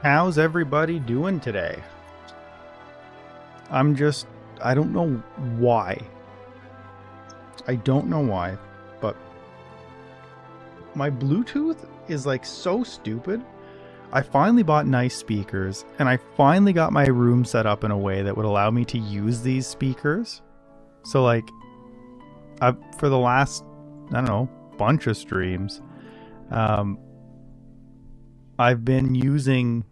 How's everybody doing today? I don't know why. I don't know why, but my Bluetooth is like so stupid. I finally bought nice speakers and I finally got my room set up in a way that would allow me to use these speakers. So like, for the last, I don't know, bunch of streams, I've been using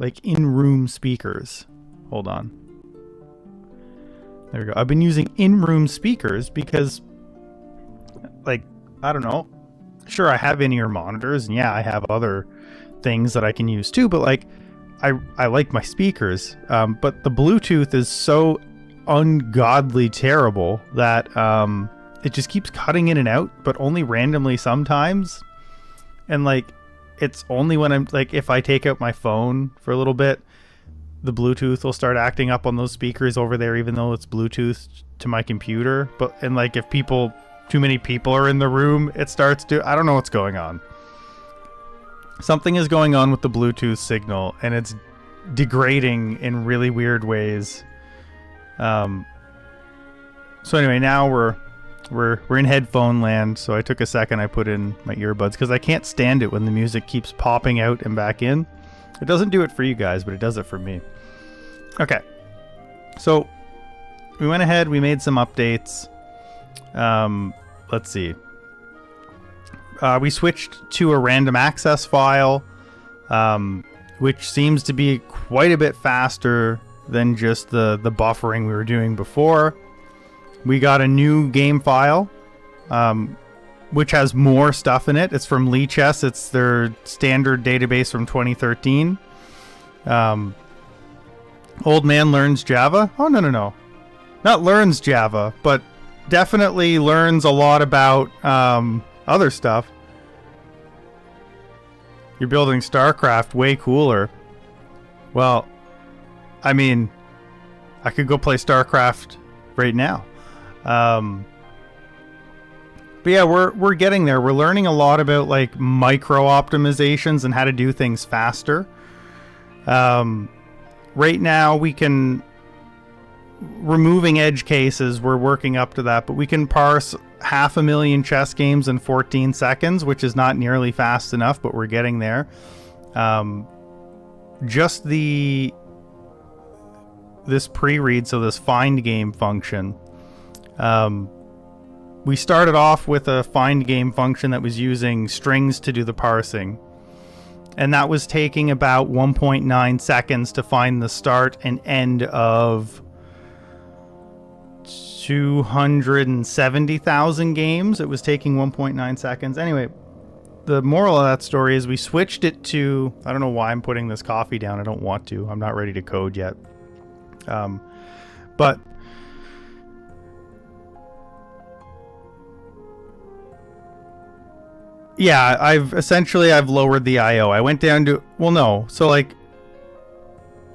like in-room speakers. Hold on. There we go. I've been using in-room speakers because, like, I don't know. Sure, I have in-ear monitors, and yeah, I have other things that I can use too, but like, I like my speakers. But the Bluetooth is so ungodly terrible that it just keeps cutting in and out, but only randomly sometimes. And like, it's only when I'm like, if I take out my phone for a little bit, the Bluetooth will start acting up on those speakers over there, even though it's Bluetooth to my computer. And like, if too many people are in the room, it starts to, I don't know what's going on. Something is going on with the Bluetooth signal and it's degrading in really weird ways. So anyway, now we're in headphone land, so I took a second, I put in my earbuds because I can't stand it when the music keeps popping out and back in. It doesn't do it for you guys, but it does it for me. Okay, so we went ahead, we made some updates. Let's see. We switched to a random access file, which seems to be quite a bit faster than just the buffering we were doing before. We got a new game file, which has more stuff in it. It's from Lichess. It's their standard database from 2013. Old Man Learns Java. Oh, no. Not learns Java, but definitely learns a lot about other stuff. You're building StarCraft, way cooler. Well, I mean, I could go play StarCraft right now. But yeah, we're getting there. We're learning a lot about like micro optimizations and how to do things faster. Right now we can, removing edge cases, we're working up to that, but we can parse 500,000 chess games in 14 seconds, which is not nearly fast enough, but we're getting there. Just this pre-read, so this find game function, we started off with a find game function that was using strings to do the parsing. And that was taking about 1.9 seconds to find the start and end of 270,000 games. It was taking 1.9 seconds. Anyway, the moral of that story is we switched it to, I don't know why I'm putting this coffee down. I don't want to. I'm not ready to code yet. But yeah, I've lowered the IO. I went down to, well, no. So like,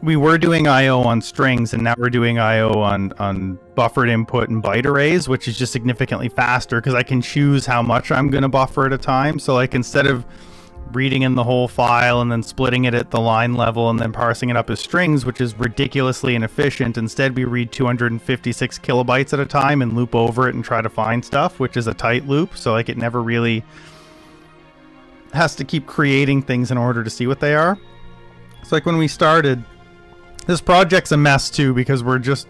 we were doing IO on strings and now we're doing IO on buffered input and byte arrays, which is just significantly faster because I can choose how much I'm going to buffer at a time. So like, instead of reading in the whole file and then splitting it at the line level and then parsing it up as strings, which is ridiculously inefficient, instead we read 256 kilobytes at a time and loop over it and try to find stuff, which is a tight loop. So like, it never really has to keep creating things in order to see what they are. It's like when we started, this project's a mess too because we're just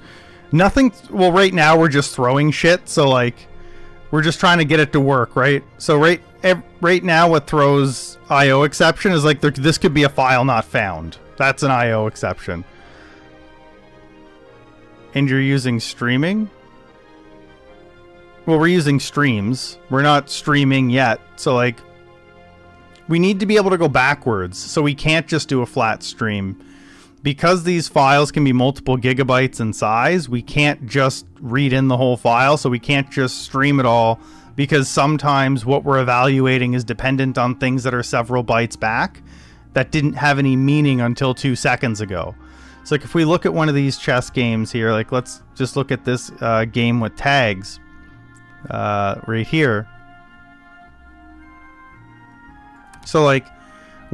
well, right now we're just throwing shit, so like we're just trying to get it to work, right? So right now what throws IO exception is like this could be a file not found. That's an IO exception. And you're using streaming? Well, we're using streams. We're not streaming yet, so like we need to be able to go backwards, so we can't just do a flat stream. Because these files can be multiple gigabytes in size, we can't just read in the whole file, so we can't just stream it all, because sometimes what we're evaluating is dependent on things that are several bytes back that didn't have any meaning until 2 seconds ago. So like if we look at one of these chess games here, like let's just look at this game with tags right here. So like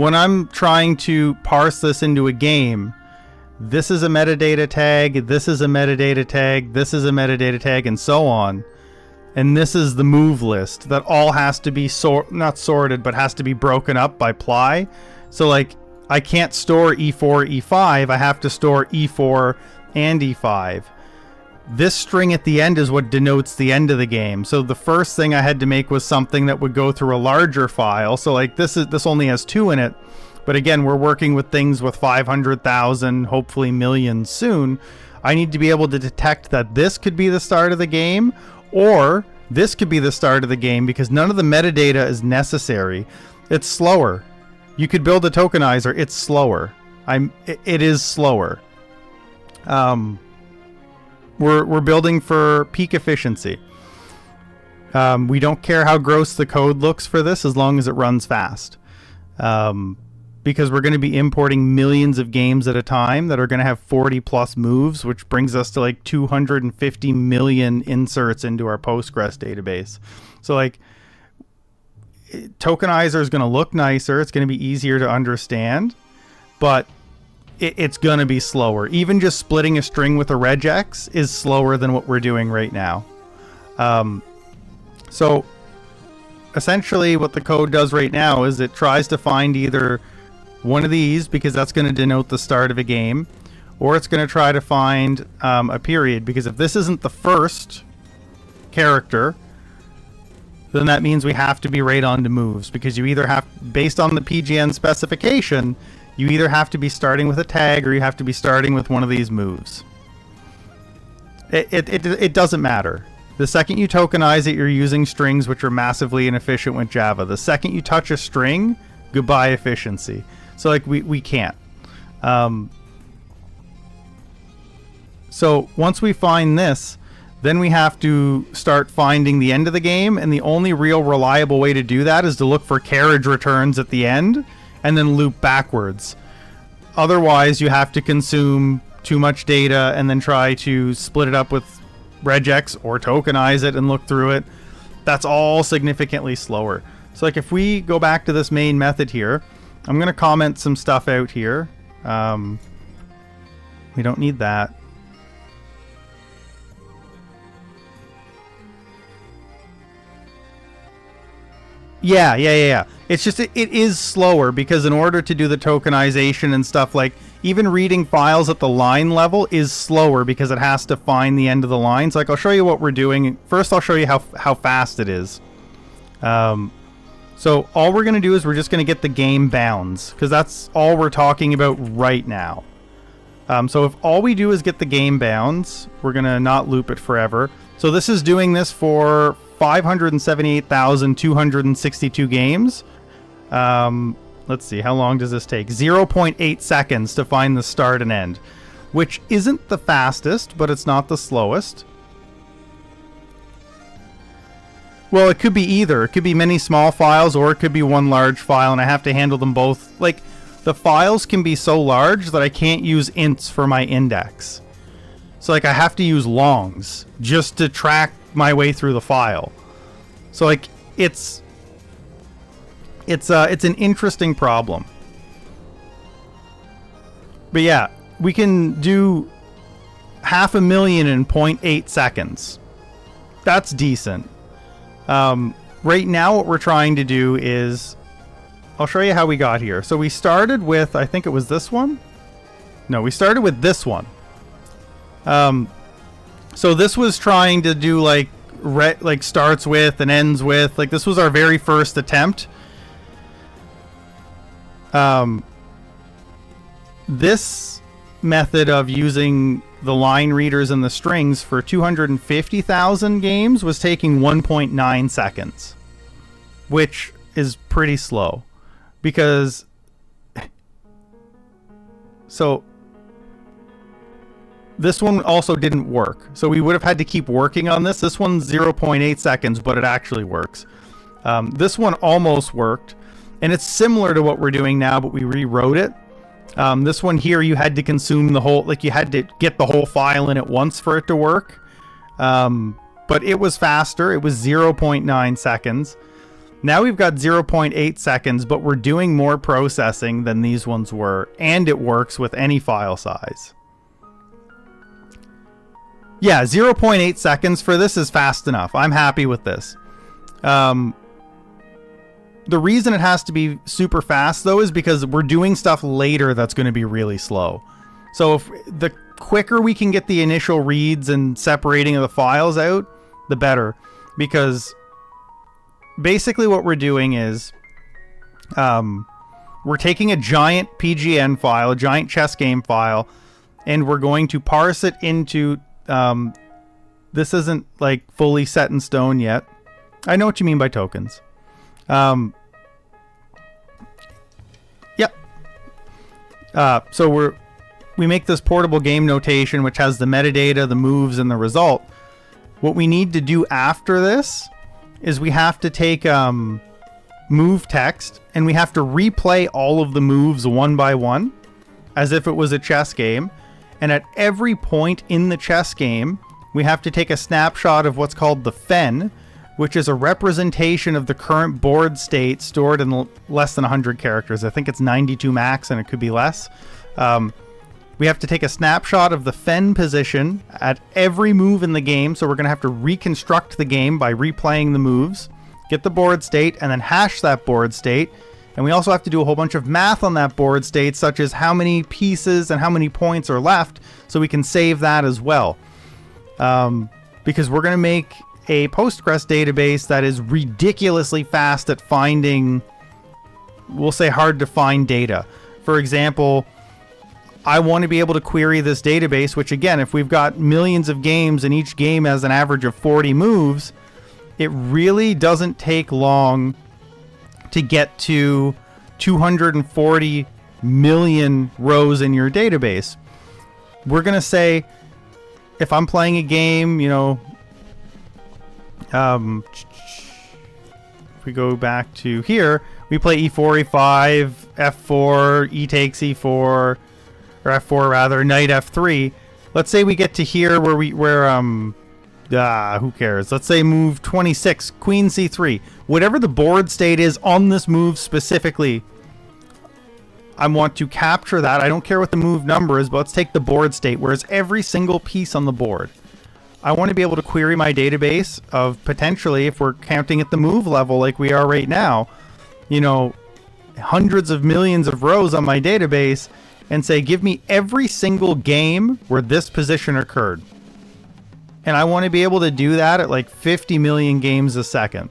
when I'm trying to parse this into a game, this is a metadata tag, this is a metadata tag, this is a metadata tag, and so on. And this is the move list that all has to be not sorted, but has to be broken up by ply. So like, I can't store E4, E5, I have to store E4 and E5. This string at the end is what denotes the end of the game. So the first thing I had to make was something that would go through a larger file. So like this only has 2 in it. But again, we're working with things with 500,000, hopefully millions soon. I need to be able to detect that this could be the start of the game, or this could be the start of the game, because none of the metadata is necessary. It's slower. You could build a tokenizer. It's slower. It is slower. We're building for peak efficiency. We don't care how gross the code looks for this as long as it runs fast. Because we're going to be importing millions of games at a time that are going to have 40 plus moves, which brings us to like 250 million inserts into our Postgres database. So like, tokenizer is going to look nicer. It's going to be easier to understand, but it's going to be slower. Even just splitting a string with a regex is slower than what we're doing right now. So essentially what the code does right now is it tries to find either one of these, because that's going to denote the start of a game, or it's going to try to find a period, because if this isn't the first character, then that means we have to be right on to moves, because you either have, based on the PGN specification, you either have to be starting with a tag or you have to be starting with one of these moves. It doesn't matter. The second you tokenize it, you're using strings, which are massively inefficient with Java. The second you touch a string, goodbye efficiency. So like we can't. So once we find this, then we have to start finding the end of the game, and the only real reliable way to do that is to look for carriage returns at the end and then loop backwards. Otherwise, you have to consume too much data and then try to split it up with regex or tokenize it and look through it. That's all significantly slower. So like if we go back to this main method here, I'm going to comment some stuff out here. We don't need that. Yeah. It's just, it is slower, because in order to do the tokenization and stuff, like even reading files at the line level is slower because it has to find the end of the lines. Like I'll show you what we're doing. First, I'll show you how fast it is. So all we're going to do is we're just going to get the game bounds, because that's all we're talking about right now. So if all we do is get the game bounds, we're going to not loop it forever. So this is doing this for 578,262 games. Let's see, how long does this take? 0.8 seconds to find the start and end, which isn't the fastest, but it's not the slowest. Well, it could be either. It could be many small files, or it could be one large file, and I have to handle them both. Like, the files can be so large that I can't use ints for my index. So, like, I have to use longs just to track my way through the file. So, like, it's an interesting problem. But yeah, we can do 500,000 in 0.8 seconds. That's decent. Right now what we're trying to do is, I'll show you how we got here. So we started with, I think it was this one? No, we started with this one. So this was trying to do like starts with and ends with, like this was our very first attempt. This method of using the line readers and the strings for 250,000 games was taking 1.9 seconds, which is pretty slow, because so this one also didn't work. So we would have had to keep working on this. This one's 0.8 seconds, but it actually works. This one almost worked, and it's similar to what we're doing now, but we rewrote it. This one here, you had to consume the whole, like you had to get the whole file in at once for it to work. But it was faster. It was 0.9 seconds. Now we've got 0.8 seconds, but we're doing more processing than these ones were, and it works with any file size. Yeah, 0.8 seconds for this is fast enough. I'm happy with this. The reason it has to be super fast, though, is because we're doing stuff later that's going to be really slow. So if the quicker we can get the initial reads and separating of the files out, the better. Because basically what we're doing is we're taking a giant PGN file, a giant chess game file, and we're going to parse it into... this isn't like fully set in stone yet. I know what you mean by tokens. Yep. So we make this portable game notation, which has the metadata, the moves, and the result. What we need to do after this is we have to take move text and we have to replay all of the moves one by one as if it was a chess game. And at every point in the chess game, we have to take a snapshot of what's called the fen, which is a representation of the current board state stored in less than 100 characters. I think it's 92 max, and it could be less. We have to take a snapshot of the fen position at every move in the game, so we're going to have to reconstruct the game by replaying the moves, get the board state, and then hash that board state. And we also have to do a whole bunch of math on that board state, such as how many pieces and how many points are left, so we can save that as well. Because we're going to make a Postgres database that is ridiculously fast at finding, we'll say, hard to find data. For example, I want to be able to query this database, which again, if we've got millions of games and each game has an average of 40 moves, it really doesn't take long to get to 240 million rows in your database. We're going to say, if I'm playing a game, you know, if we go back to here, we play e4, e5, f4, e takes e4, or f4 rather, knight f3. Let's say we get to here where who cares? Let's say move 26, queen c3. Whatever the board state is on this move specifically, I want to capture that. I don't care what the move number is, but let's take the board state, whereas every single piece on the board. I want to be able to query my database of potentially, if we're counting at the move level like we are right now, you know, hundreds of millions of rows on my database, and say, give me every single game where this position occurred. And I want to be able to do that at like 50 million games a second.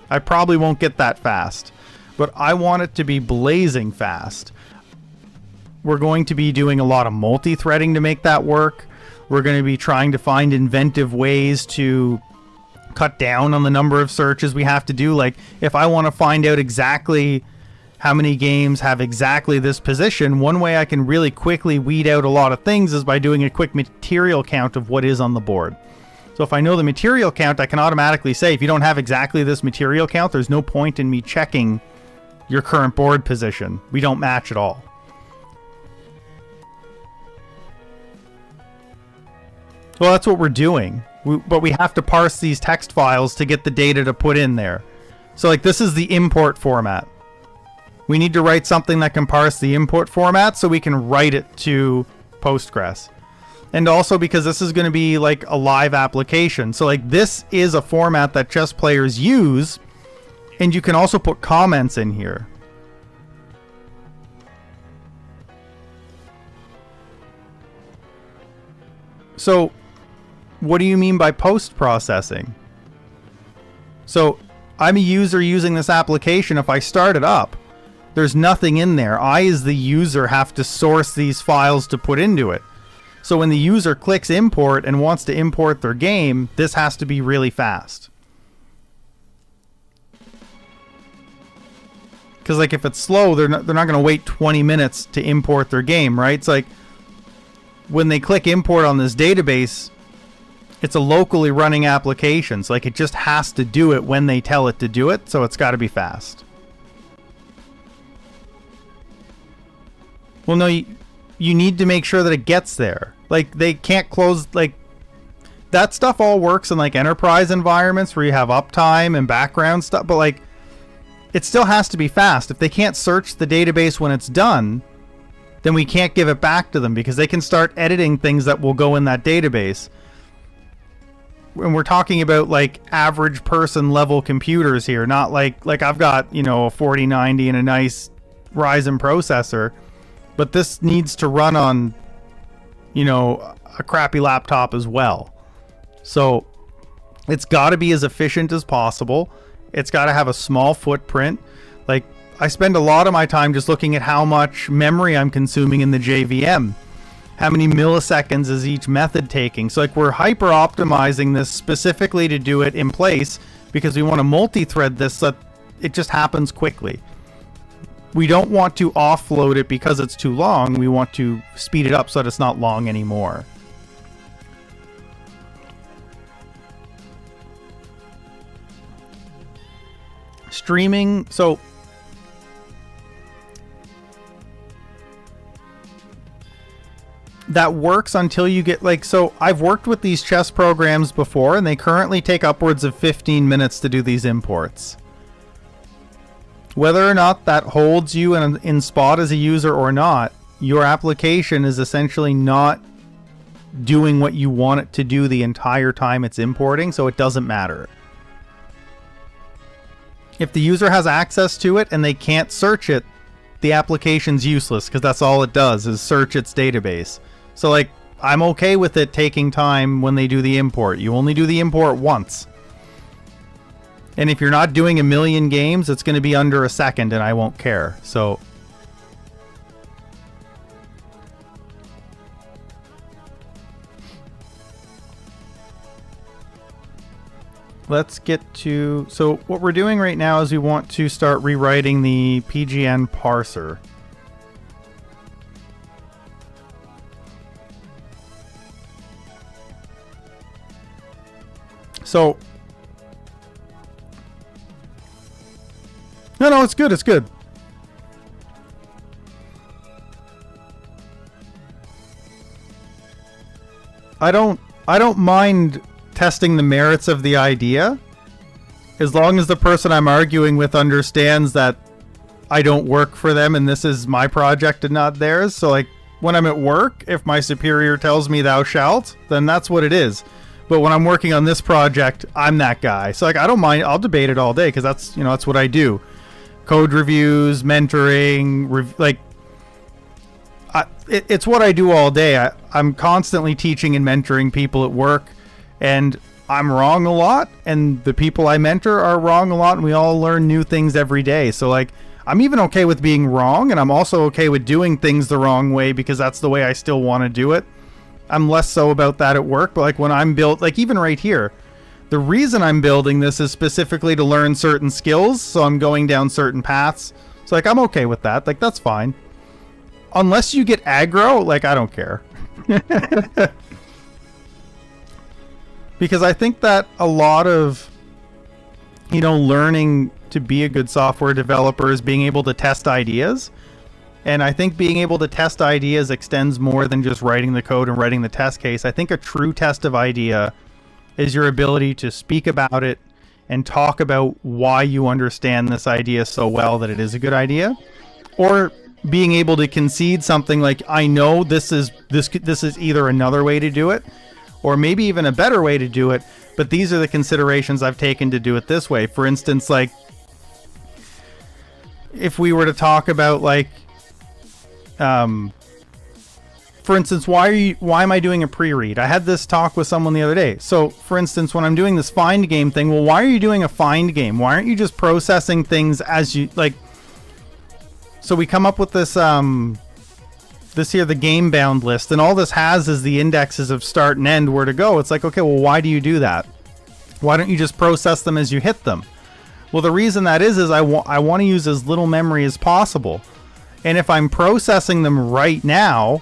I probably won't get that fast, but I want it to be blazing fast. We're going to be doing a lot of multi-threading to make that work. We're going to be trying to find inventive ways to cut down on the number of searches we have to do. Like, if I want to find out exactly how many games have exactly this position, one way I can really quickly weed out a lot of things is by doing a quick material count of what is on the board. So if I know the material count, I can automatically say, if you don't have exactly this material count, there's no point in me checking your current board position. We don't match at all. Well, that's what we're doing. But we have to parse these text files to get the data to put in there. So like, this is the import format. We need to write something that can parse the import format so we can write it to Postgres. And also because this is going to be like a live application. So like, this is a format that chess players use, and you can also put comments in here. So what do you mean by post-processing? So I'm a user using this application. If I start it up, there's nothing in there. I, as the user, have to source these files to put into it. So when the user clicks import and wants to import their game, this has to be really fast. Because like, if it's slow, they're not going to wait 20 minutes to import their game, right? It's like, when they click import on this database, it's a locally running application. So like, it just has to do it when they tell it to do it. So it's got to be fast. Well, no, you need to make sure that it gets there. Like, they can't close, like, that stuff all works in like enterprise environments where you have uptime and background stuff, but like it still has to be fast. If they can't search the database when it's done, then we can't give it back to them because they can start editing things that will go in that database. And we're talking about like average person level computers here, not like I've got, you know, a 4090 and a nice Ryzen processor, but this needs to run on, you know, a crappy laptop as well. So it's got to be as efficient as possible. It's got to have a small footprint. Like, I spend a lot of my time just looking at how much memory I'm consuming in the JVM. How many milliseconds is each method taking? So like we're hyper optimizing this specifically to do it in place because we want to multi-thread this so that it just happens quickly. We don't want to offload it because it's too long. We want to speed it up so that it's not long anymore. Streaming, so that works until you get like, so I've worked with these chess programs before and they currently take upwards of 15 minutes to do these imports. Whether or not that holds you in spot as a user or not, your application is essentially not doing what you want it to do the entire time it's importing, so it doesn't matter. If the user has access to it and they can't search it, the application's useless because that's all it does is search its database. So like, I'm okay with it taking time when they do the import. You only do the import once. And if you're not doing a million games, it's going to be under a second and I won't care. So let's get to, so what we're doing right now is we want to start rewriting the PGN parser. So no, it's good. It's good. I don't mind testing the merits of the idea as long as the person I'm arguing with understands that I don't work for them and this is my project and not theirs. So like when I'm at work, if my superior tells me thou shalt, then that's what it is. But when I'm working on this project, I'm that guy. So like I don't mind. I'll debate it all day because that's, you know, that's what I do. Code reviews, mentoring, it's what I do all day. I'm constantly teaching and mentoring people at work, and I'm wrong a lot, and the people I mentor are wrong a lot, and we all learn new things every day. So like, I'm even okay with being wrong, and I'm also okay with doing things the wrong way because that's the way I still want to do it. I'm less so about that at work, but like when I'm built, like even right here, the reason I'm building this is specifically to learn certain skills, so I'm going down certain paths. So like I'm okay with that, like that's fine. Unless you get aggro, like I don't care. Because I think that a lot of, you know, learning to be a good software developer is being able to test ideas. And I think being able to test ideas extends more than just writing the code and writing the test case. I think a true test of idea is your ability to speak about it and talk about why you understand this idea so well that it is a good idea, or being able to concede something like, I know this is either another way to do it or maybe even a better way to do it, but these are the considerations I've taken to do it this way. For instance, like if we were to talk about like for instance, why am I doing a pre-read? I had this talk with someone the other day. So, for instance, when I'm doing this find game thing, well, why are you doing a find game? Why aren't you just processing things as you like? So we come up with this this here, the game bound list, and all this has is the indexes of start and end where to go. It's like, okay, well, why do you do that? Why don't you just process them as you hit them? Well, the reason that is I want to use as little memory as possible. And if I'm processing them right now,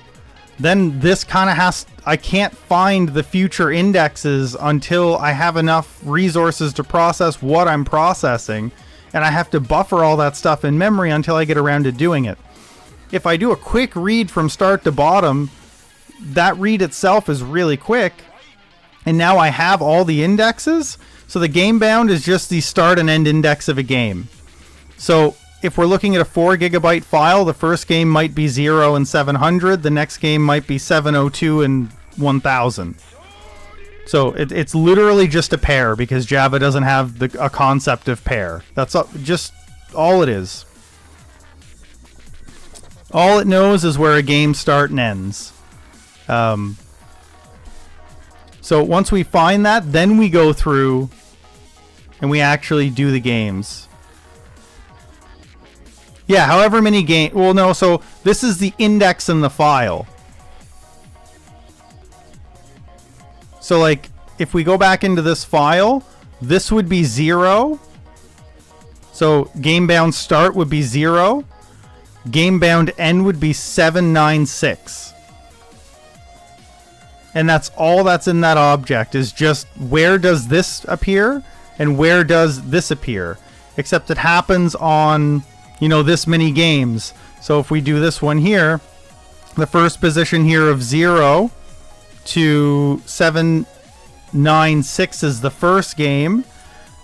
then this kind of I can't find the future indexes until I have enough resources to process what I'm processing. And I have to buffer all that stuff in memory until I get around to doing it. If I do a quick read from start to bottom, that read itself is really quick. And now I have all the indexes. So the game bound is just the start and end index of a game. So if we're looking at a 4 gigabyte file, the first game might be 0 and 700. The next game might be 702 and 1000. So it's literally just a pair, because Java doesn't have a concept of pair. That's just all it is. All it knows is where a game starts and ends. So once we find that, then we go through and we actually do the games. Yeah, however many games. Well, no, so this is the index in the file. So, like, if we go back into this file, this would be 0. So, game bound start would be 0. Game bound end would be 796. And that's all that's in that object, is just where does this appear and where does this appear. Except it happens on, you know, this many games. So if we do this one here, the first position here of 0 to 796 is the first game.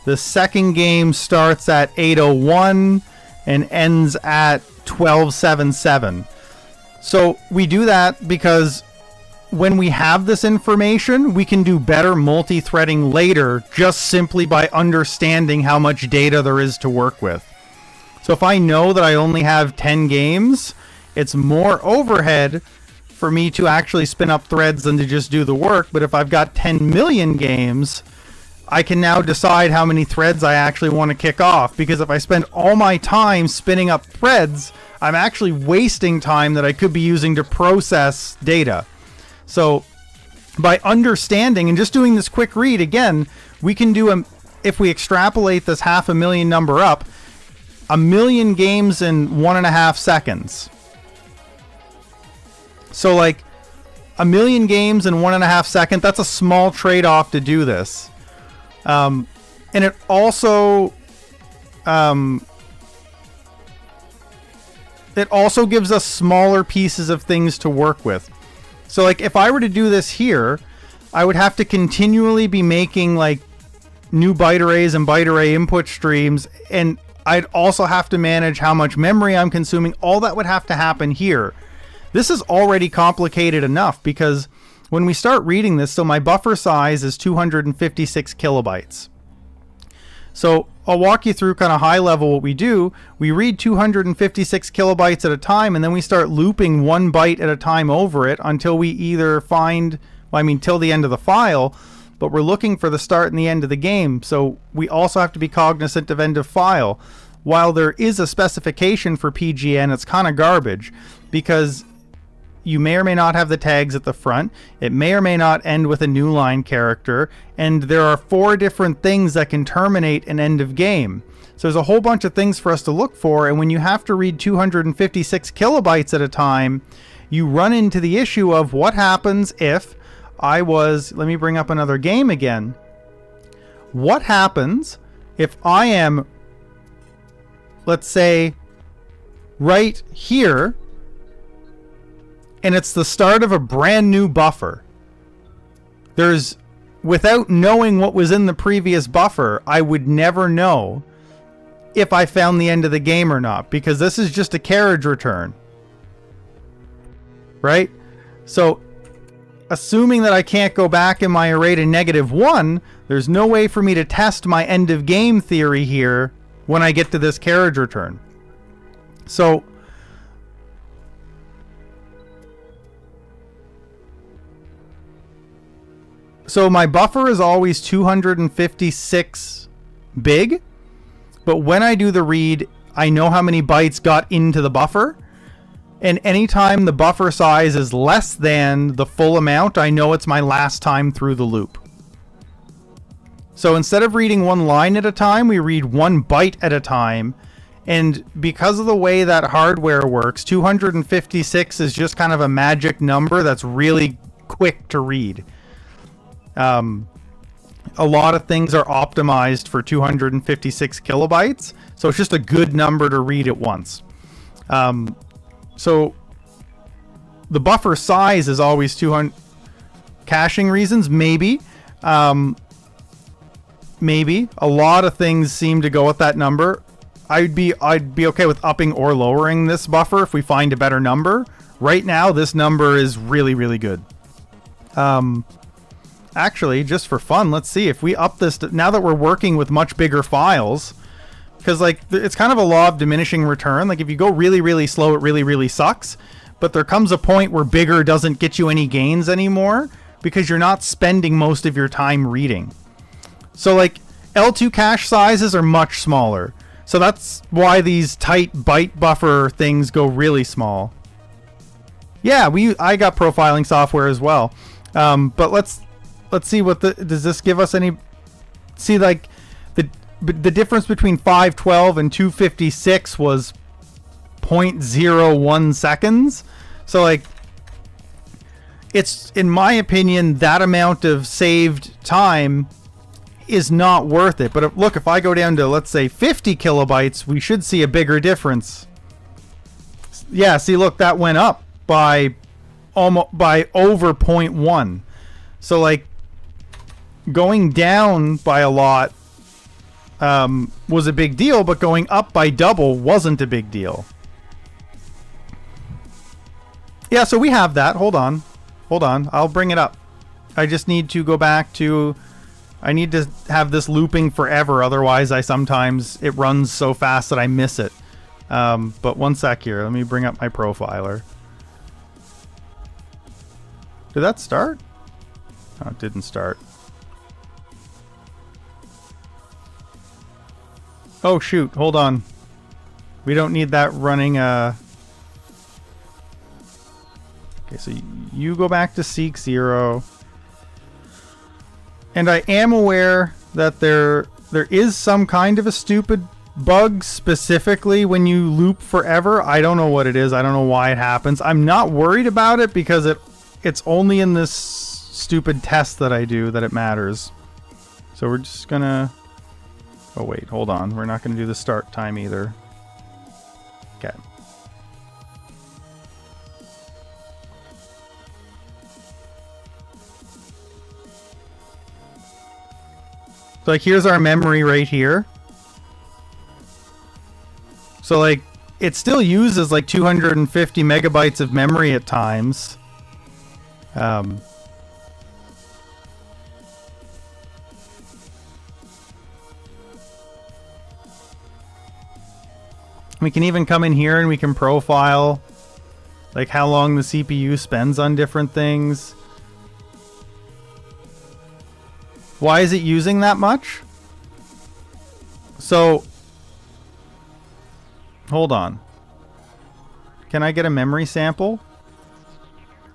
The second game starts at 801 and ends at 1277. So we do that because when we have this information, we can do better multi-threading later, just simply by understanding how much data there is to work with. So if I know that I only have 10 games, it's more overhead for me to actually spin up threads than to just do the work. But if I've got 10 million games, I can now decide how many threads I actually want to kick off. Because if I spend all my time spinning up threads, I'm actually wasting time that I could be using to process data. So by understanding and just doing this quick read, again, we can do, if we extrapolate this 500,000 number up, 1 million games in 1.5 seconds. So like 1 million games in 1.5 seconds, that's a small trade-off to do this. And it also gives us smaller pieces of things to work with. So like if I were to do this here, I would have to continually be making like new byte arrays and byte array input streams, and I'd also have to manage how much memory I'm consuming. All that would have to happen here. This is already complicated enough, because when we start reading this, so my buffer size is 256 kilobytes. So I'll walk you through kind of high level what we do. We read 256 kilobytes at a time, and then we start looping 1 byte at a time over it until we either find, till the end of the file, but we're looking for the start and the end of the game. So we also have to be cognizant of end of file. While there is a specification for PGN, it's kind of garbage, because you may or may not have the tags at the front. It may or may not end with a new line character. And there are 4 different things that can terminate an end of game. So there's a whole bunch of things for us to look for. And when you have to read 256 kilobytes at a time, you run into the issue of what happens if let me bring up another game again. What happens if I am, let's say, right here, and it's the start of a brand new buffer? Without knowing what was in the previous buffer, I would never know if I found the end of the game or not, because this is just a carriage return. Right? So, assuming that I can't go back in my array to -1, there's no way for me to test my end of game theory here when I get to this carriage return. So my buffer is always 256 big, but when I do the read, I know how many bytes got into the buffer. And anytime the buffer size is less than the full amount, I know it's my last time through the loop. So instead of reading 1 line at a time, we read 1 byte at a time. And because of the way that hardware works, 256 is just kind of a magic number that's really quick to read. A lot of things are optimized for 256 kilobytes, so it's just a good number to read at once. So the buffer size is always 200. Caching reasons, maybe. Maybe. A lot of things seem to go at that number. I'd be okay with upping or lowering this buffer if we find a better number. Right now, this number is really, really good. Actually, just for fun, let's see if we up this now that we're working with much bigger files, because like it's kind of a law of diminishing return. Like if you go really, really slow, it really, really sucks. But there comes a point where bigger doesn't get you any gains anymore because you're not spending most of your time reading. So like L2 cache sizes are much smaller. So that's why these tight byte buffer things go really small. Yeah, I got profiling software as well. But let's see what does this give us any. See, like the difference between 512 and 256 was 0.01 seconds. So like it's, in my opinion, that amount of saved time is not worth it. But look, if I go down to, let's say, 50 kilobytes, we should see a bigger difference. Yeah, see, look, that went up by over 0.1. So like going down by a lot was a big deal, but going up by double wasn't a big deal. Yeah, so we have that. Hold on. I'll bring it up. I just need to go back to, I need to have this looping forever. Otherwise, it runs so fast that I miss it. But one sec here. Let me bring up my profiler. Did that start? Oh, it didn't start. Oh, shoot. Hold on. We don't need that running. Okay, so you go back to Seek 0. And I am aware that there is some kind of a stupid bug specifically when you loop forever. I don't know what it is. I don't know why it happens. I'm not worried about it because it's only in this stupid test that I do that it matters. So we're just gonna... Oh wait, hold on. We're not gonna do the start time either. Okay. So like here's our memory right here. So like it still uses like 250 megabytes of memory at times. We can even come in here and we can profile like how long the CPU spends on different things. Why is it using that much? So, hold on. Can I get a memory sample?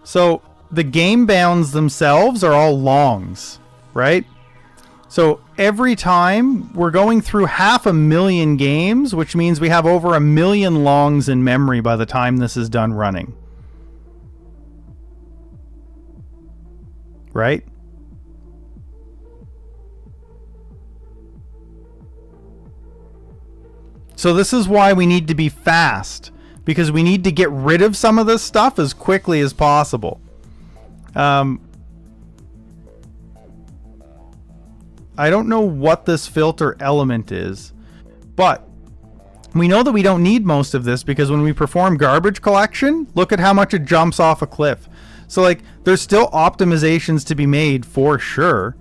So, the game bounds themselves are all longs, right? So, every time we're going through 500,000 games, which means we have over 1 million longs in memory by the time this is done running. Right? So this is why we need to be fast, because we need to get rid of some of this stuff as quickly as possible. I don't know what this filter element is, but we know that we don't need most of this because when we perform garbage collection, look at how much it jumps off a cliff. So like there's still optimizations to be made for sure.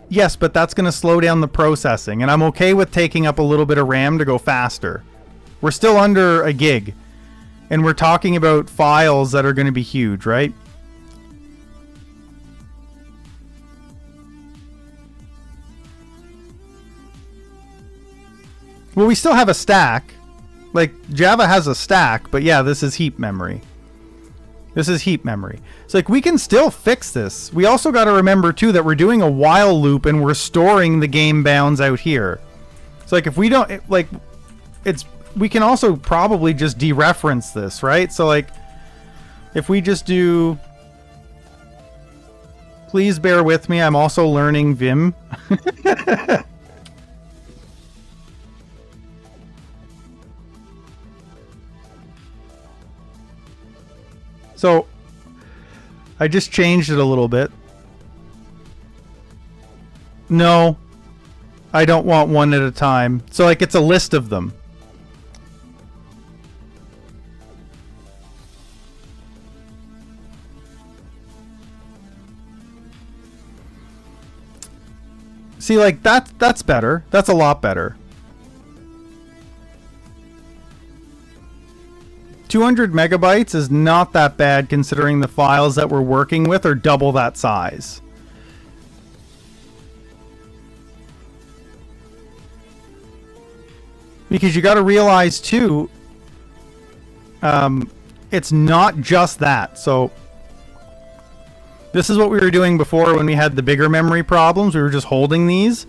Yes, but that's going to slow down the processing, and I'm okay with taking up a little bit of RAM to go faster. We're still under a gig, and we're talking about files that are going to be huge, right? Well, we still have a stack. Like, Java has a stack, but yeah, this is heap memory. This is heap memory. So like we can still fix this. We also got to remember too that we're doing a while loop and we're storing the game bounds out here. So like if we don't we can also probably just dereference this, right? So like if we just do, please bear with me, I'm also learning Vim. So I just changed it a little bit. No, I don't want one at a time. So like it's a list of them. See, like that's better. That's a lot better. 200 megabytes is not that bad considering the files that we're working with are double that size. Because you got to realize too, it's not just that. So this is what we were doing before when we had the bigger memory problems. We were just holding these.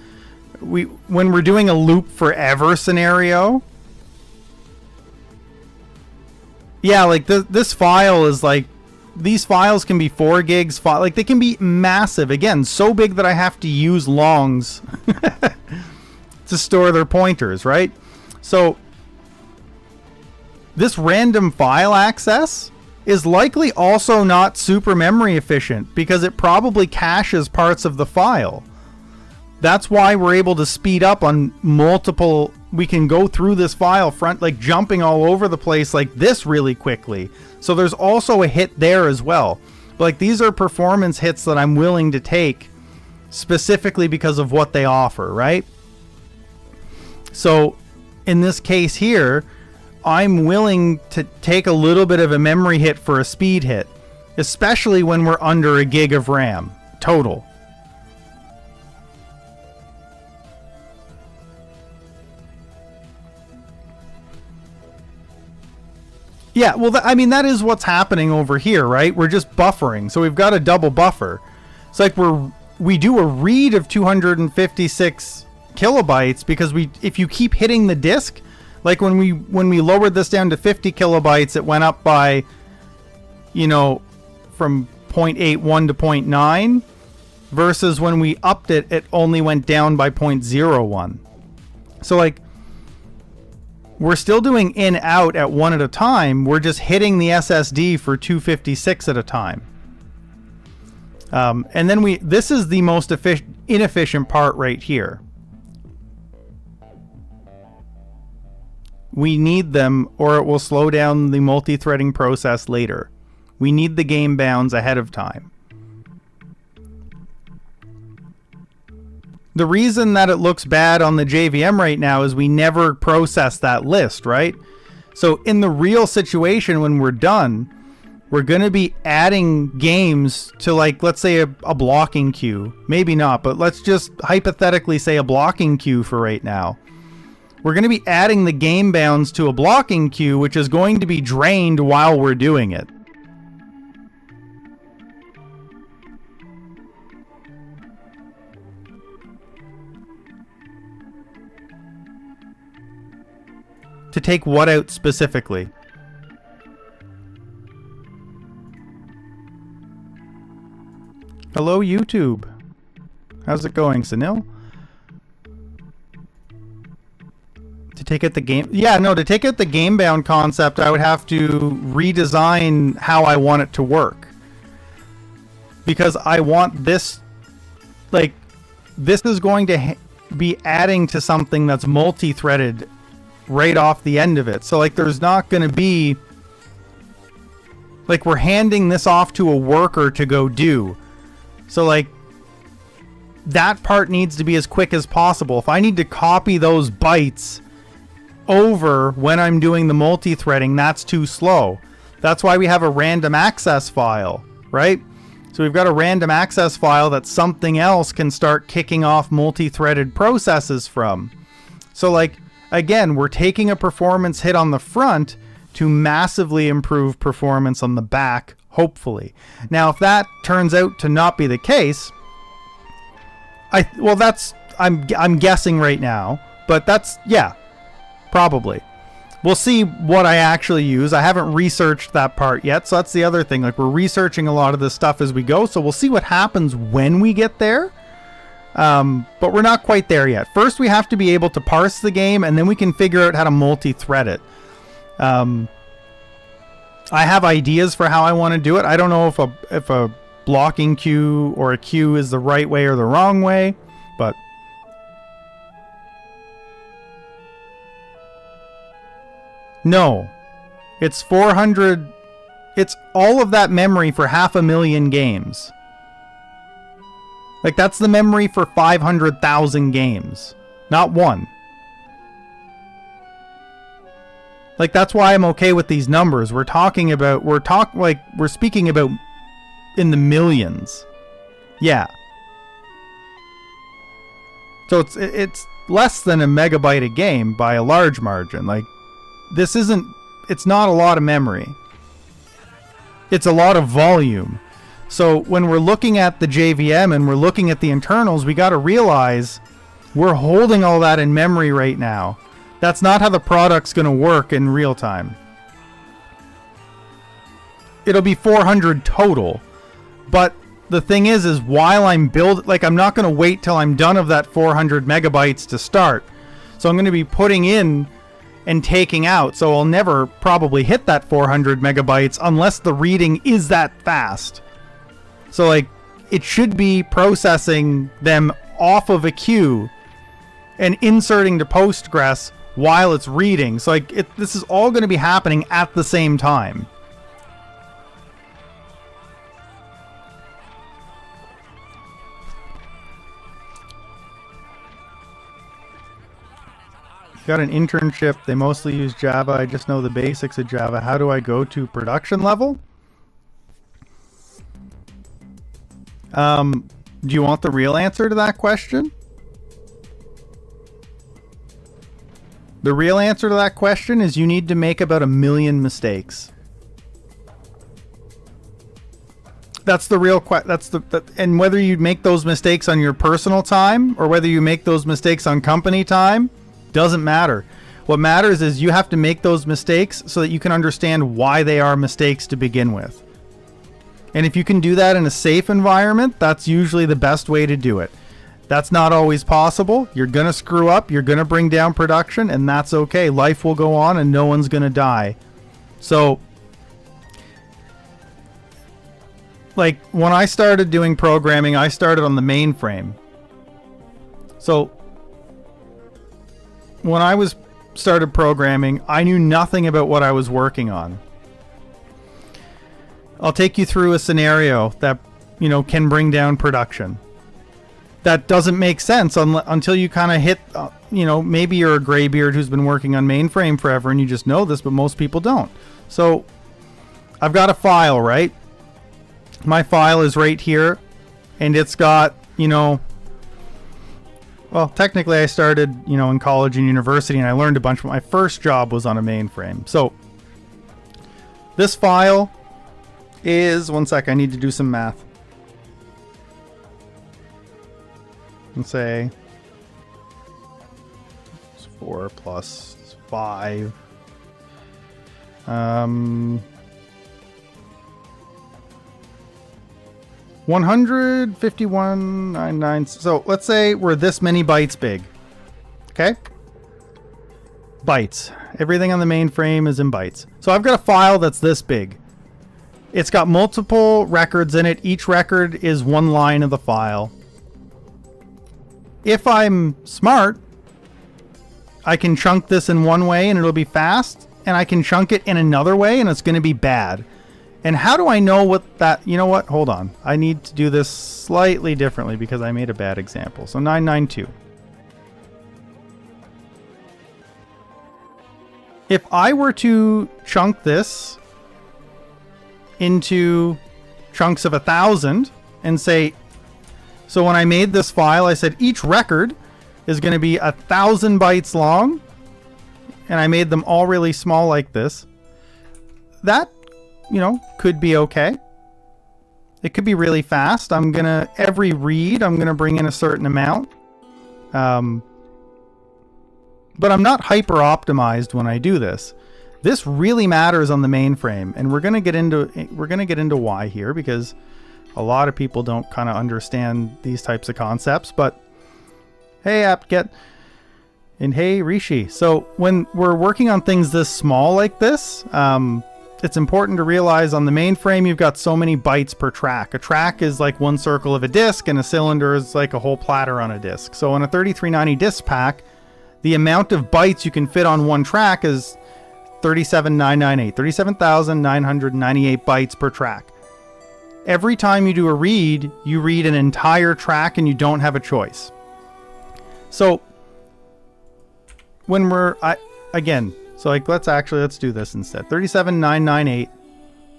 When we're doing a loop forever scenario, yeah, like this file is like, these files can be 4 gigs. Like they can be massive. Again, so big that I have to use longs to store their pointers, right? So this random file access is likely also not super memory efficient because it probably caches parts of the file. That's why we're able to speed up on multiple. We can go through this file like jumping all over the place like this really quickly. So there's also a hit there as well. But like these are performance hits that I'm willing to take specifically because of what they offer, right? So in this case here, I'm willing to take a little bit of a memory hit for a speed hit, especially when we're under a gig of RAM total. Yeah, well, I mean, that is what's happening over here, right? We're just buffering. So we've got a double buffer. It's like we do a read of 256 kilobytes because if you keep hitting the disk, like when we lowered this down to 50 kilobytes, it went up by, from 0.81 to 0.9, versus when we upped it, it only went down by 0.01. So like, we're still doing in out at one at a time. We're just hitting the SSD for 256 at a time. And then this is the most inefficient part right here. We need them or it will slow down the multi-threading process later. We need the game bounds ahead of time. The reason that it looks bad on the JVM right now is we never process that list, right? So in the real situation when we're done, we're going to be adding games to, like, let's say a blocking queue. Maybe not, but let's just hypothetically say a blocking queue for right now. We're going to be adding the game bounds to a blocking queue, which is going to be drained while we're doing it. To take what out specifically? Hello, YouTube. How's it going, Sunil? To take out the game... Yeah, no, to take out the game bound concept, I would have to redesign how I want it to work. Because I want this... Like, this is going to be adding to something that's multi-threaded right off the end of it. So like there's not going to be like we're handing this off to a worker to go do. So like that part needs to be as quick as possible. If I need to copy those bytes over when I'm doing the multi-threading, that's too slow. That's why we have a random access file, right? So we've got a random access file that something else can start kicking off multi-threaded processes from. So like again, we're taking a performance hit on the front to massively improve performance on the back, hopefully. Now, if that turns out to not be the case, I'm guessing right now, but that's, yeah, probably. We'll see what I actually use. I haven't researched that part yet, so that's the other thing. Like, we're researching a lot of this stuff as we go, so we'll see what happens when we get there. But we're not quite there yet. First, we have to be able to parse the game, and then we can figure out how to multi-thread it. I have ideas for how I want to do it. I don't know if a blocking queue or a queue is the right way or the wrong way, but no. It's 400. It's all of that memory for 500,000 games. Like, that's the memory for 500,000 games. Not one. Like, that's why I'm okay with these numbers. We're speaking about in the millions. Yeah. So it's less than a megabyte a game by a large margin. Like, it's not a lot of memory. It's a lot of volume. So when we're looking at the JVM and we're looking at the internals, we got to realize we're holding all that in memory right now. That's not how the product's going to work in real time. It'll be 400 total. But the thing is while I'm I'm not going to wait till I'm done of that 400 megabytes to start. So I'm going to be putting in and taking out. So I'll never probably hit that 400 megabytes unless the reading is that fast. So like, it should be processing them off of a queue and inserting to Postgres while it's reading. So like, this is all going to be happening at the same time. Got an internship. They mostly use Java. I just know the basics of Java. How do I go to production level? Do you want the real answer to that question? The real answer to that question is you need to make about 1 million mistakes. That's the real and whether you make those mistakes on your personal time or whether you make those mistakes on company time doesn't matter. What matters is you have to make those mistakes so that you can understand why they are mistakes to begin with. And if you can do that in a safe environment, that's usually the best way to do it. That's not always possible. You're going to screw up. You're going to bring down production, and that's okay. Life will go on, and no one's going to die. So, like, when I started doing programming, I started on the mainframe. So, when I started programming, I knew nothing about what I was working on. I'll take you through a scenario that, can bring down production. That doesn't make sense until you kind of hit, maybe you're a graybeard who's been working on mainframe forever and you just know this, but most people don't. So I've got a file, right? My file is right here and it's got, well, technically I started, in college and university and I learned a bunch, but my first job was on a mainframe. So this file is, one sec, I need to do some math. And say 4 plus 5. 151.99. So let's say we're this many bytes big. Okay? Bytes. Everything on the mainframe is in bytes. So I've got a file that's this big. It's got multiple records in it. Each record is one line of the file. If I'm smart, I can chunk this in one way and it'll be fast, and I can chunk it in another way and it's going to be bad. And how do I know what that... You know what? Hold on. I need to do this slightly differently because I made a bad example. So 992. If I were to chunk this into chunks of 1,000 and say... So when I made this file, I said each record is going to be 1,000 bytes long. And I made them all really small like this. That, could be okay. It could be really fast. Every read, I'm going to bring in a certain amount. But I'm not hyper optimized when I do this. This really matters on the mainframe. And we're going to get into why here, because a lot of people don't kind of understand these types of concepts. But hey, apt-get, and hey, Rishi. So when we're working on things this small like this, it's important to realize on the mainframe, you've got so many bytes per track. A track is like one circle of a disk, and a cylinder is like a whole platter on a disk. So on a 3390 disk pack, the amount of bytes you can fit on one track is 37,998 bytes per track. Every time you do a read, you read an entire track and you don't have a choice. So when let's do this instead. 37,998.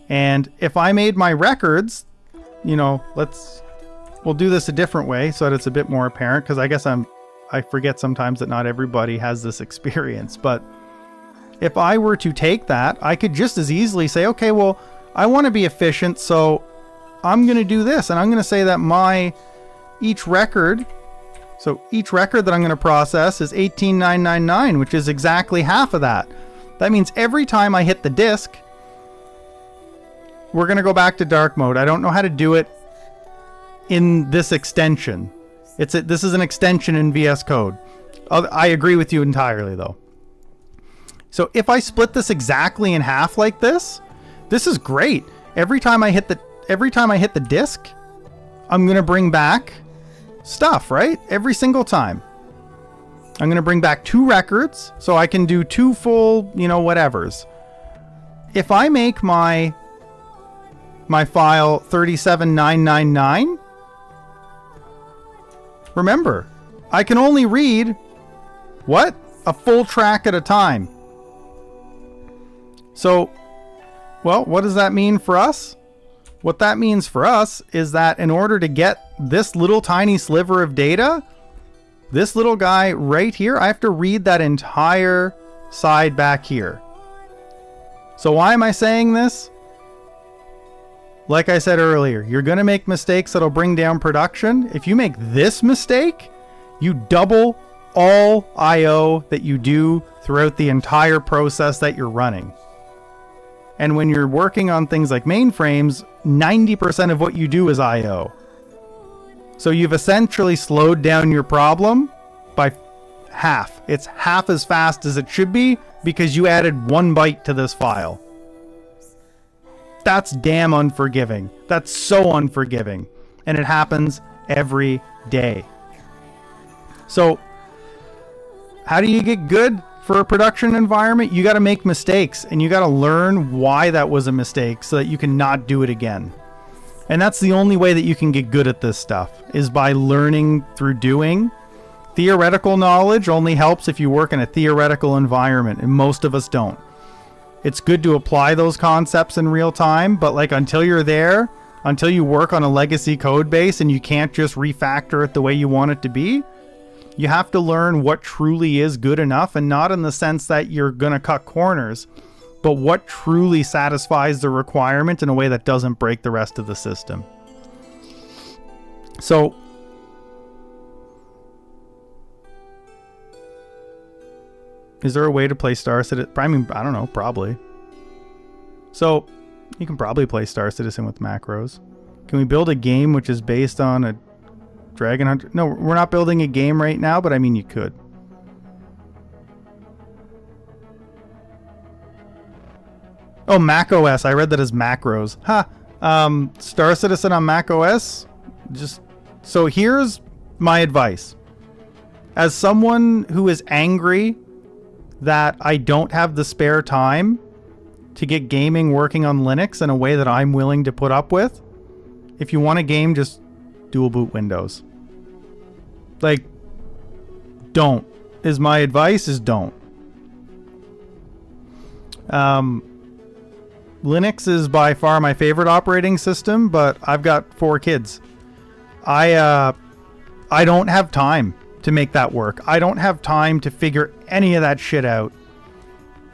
And if I made my records, we'll do this a different way so that it's a bit more apparent, because I guess I forget sometimes that not everybody has this experience. But if I were to take that, I could just as easily say, okay, well, I want to be efficient, so I'm going to do this. And I'm going to say that each record that I'm going to process is 18,999, which is exactly half of that. That means every time I hit the disk, we're going to go back to dark mode. I don't know how to do it in this extension. This is an extension in VS Code. I agree with you entirely, though. So if I split this exactly in half like this is great. Every time I hit the disk, I'm going to bring back stuff, right? Every single time. I'm going to bring back 2 records, so I can do 2 full, whatevers. If I make my file 37999, remember, I can only read a full track at a time. So, well, what does that mean for us? What that means for us is that in order to get this little tiny sliver of data, this little guy right here, I have to read that entire side back here. So why am I saying this? Like I said earlier, you're going to make mistakes that'll bring down production. If you make this mistake, you double all I/O that you do throughout the entire process that you're running. And when you're working on things like mainframes, 90% of what you do is I/O. So you've essentially slowed down your problem by half. It's half as fast as it should be because you added 1 byte to this file. That's damn unforgiving. That's so unforgiving. And it happens every day. So how do you get good for a production environment? You got to make mistakes, and you got to learn why that was a mistake so that you can not do it again. And that's the only way that you can get good at this stuff, is by learning through doing. Theoretical knowledge only helps if you work in a theoretical environment, and most of us don't. It's good to apply those concepts in real time, but until you're there, until you work on a legacy code base and you can't just refactor it the way you want it to be, you have to learn what truly is good enough, and not in the sense that you're going to cut corners, but what truly satisfies the requirement in a way that doesn't break the rest of the system. So, is there a way to play Star Citizen? I mean, I don't know, probably. So, you can probably play Star Citizen with macros. Can we build a game which is based on a Dragon Hunter? No, we're not building a game right now, but I mean, you could. Oh, Mac OS. I read that as macros. Star Citizen on Mac OS. So here's my advice. As someone who is angry that I don't have the spare time to get gaming working on Linux in a way that I'm willing to put up with, if you want a game, just dual boot Windows. Don't. Is my advice, is don't. Linux is by far my favorite operating system, but I've got 4 kids. I don't have time to make that work. I don't have time to figure any of that shit out.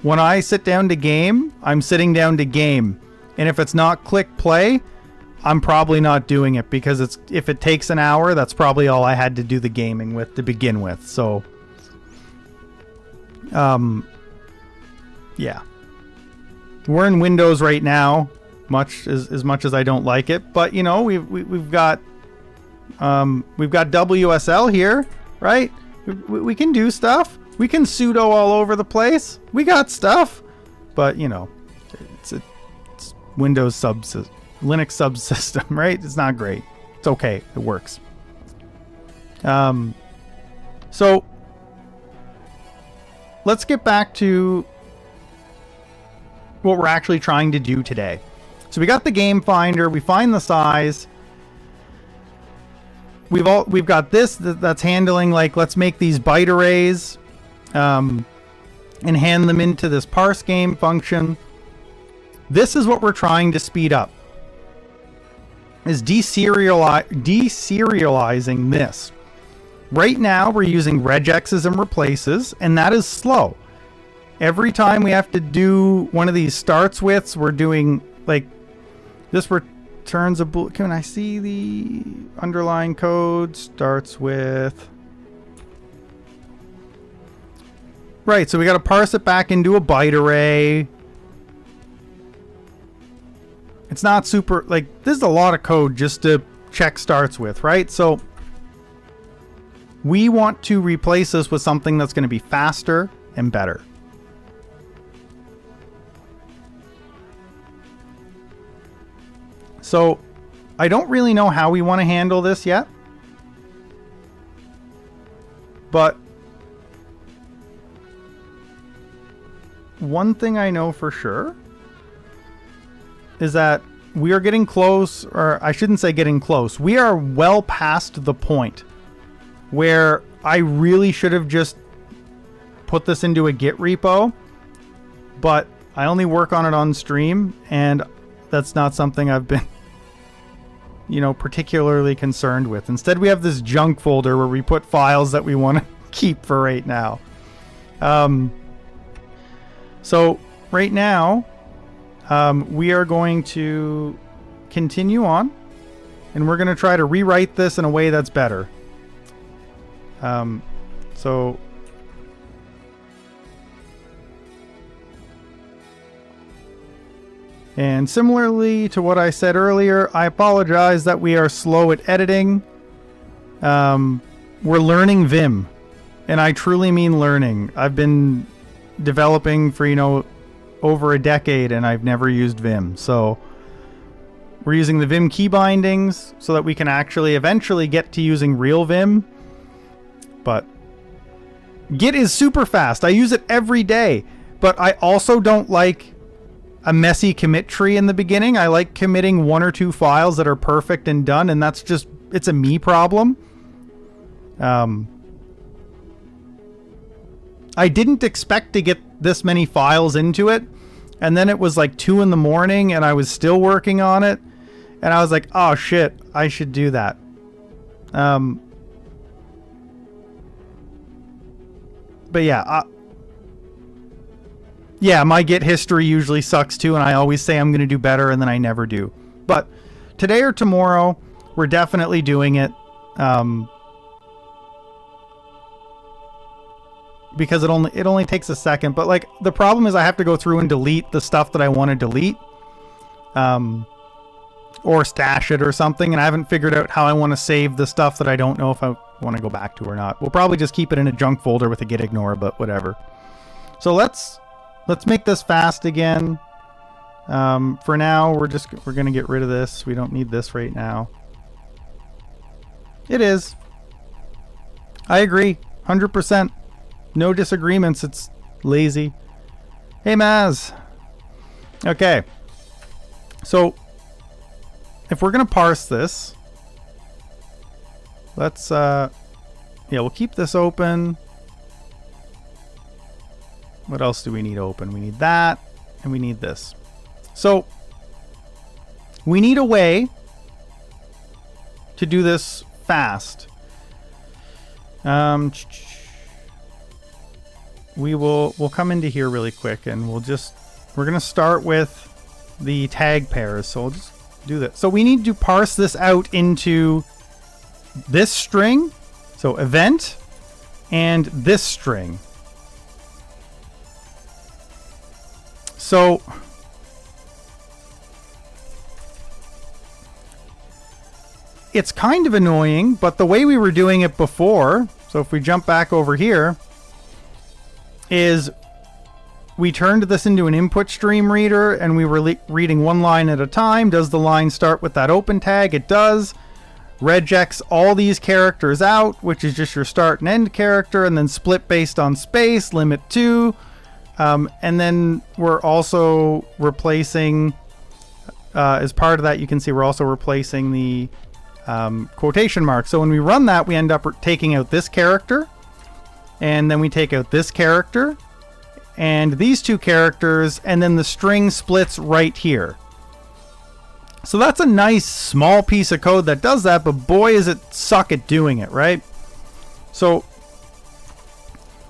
When I sit down to game, I'm sitting down to game. And if it's not click play, I'm probably not doing it, because if it takes an hour, that's probably all I had to do the gaming with to begin with. So, yeah. We're in Windows right now, as much as I don't like it, but we've got WSL here, right? We can do stuff. We can sudo all over the place. We got stuff, but Windows Linux subsystem, right? It's not great. It's okay. It works. So let's get back to what we're actually trying to do today. So we got the game finder, we find the size. We've got this that's handling, like, let's make these byte arrays and hand them into this parse game function. This is what we're trying to speed up, is deserializing this. Right now we're using regexes and replaces, and that is slow. Every time we have to do one of these starts withs, we're doing, like, this returns a bool. Can I see the underlying code? Starts with. Right, so we got to parse it back into a byte array. It's not super, like, this is a lot of code just to check starts with, right? So we want to replace this with something that's going to be faster and better. So I don't really know how we want to handle this yet, but one thing I know for sure is that we are getting close, or I shouldn't say getting close. We are well past the point where I really should have just put this into a Git repo, but I only work on it on stream, and that's not something I've been, particularly concerned with. Instead, we have this junk folder where we put files that we want to keep for right now. So right now, we are going to continue on, and we're going to try to rewrite this in a way that's better. And similarly to what I said earlier, I apologize that we are slow at editing. We're learning Vim, and I truly mean learning. I've been developing for, over a decade, and I've never used Vim. So we're using the Vim key bindings so that we can actually eventually get to using real Vim. But Git is super fast. I use it every day, but I also don't like a messy commit tree in the beginning. I like committing 1 or 2 files that are perfect and done, and that's just, it's a me problem. I didn't expect to get this many files into it, and then it was like 2 in the morning and I was still working on it, and I was like, oh shit, I should do that. But yeah, my Git history usually sucks too, and I always say I'm going to do better, and then I never do. But today or tomorrow, we're definitely doing it. Because it only takes a second. But like, the problem is I have to go through and delete the stuff that I want to delete. Or stash it or something, and I haven't figured out how I want to save the stuff that I don't know if I want to go back to or not. We'll probably just keep it in a junk folder with a git ignore, but whatever. So let's make this fast again. For now, we're going to get rid of this. We don't need this right now. It is. I agree. 100%. No disagreements. It's lazy. Hey, Maz. Okay. So if we're going to parse this, let's, we'll keep this open. What else do we need open? We need that, and we need this. So we need a way to do this fast. We'll come into here really quick, and we're going to start with the tag pairs. So we'll just do that. So we need to parse this out into this string, so event, and this string. So it's kind of annoying, but the way we were doing it before, so if we jump back over here, is we turned this into an input stream reader, and we were reading one line at a time. Does the line start with that open tag? It does. Regex all these characters out, which is just your start and end character, and then split based on space, limit 2. And then we're also replacing, as part of that, you can see we're also replacing the quotation mark. So when we run that, we end up taking out this character, and then we take out this character, and these two characters, and then the string splits right here. So that's a nice small piece of code that does that, but boy is it suck at doing it, right? So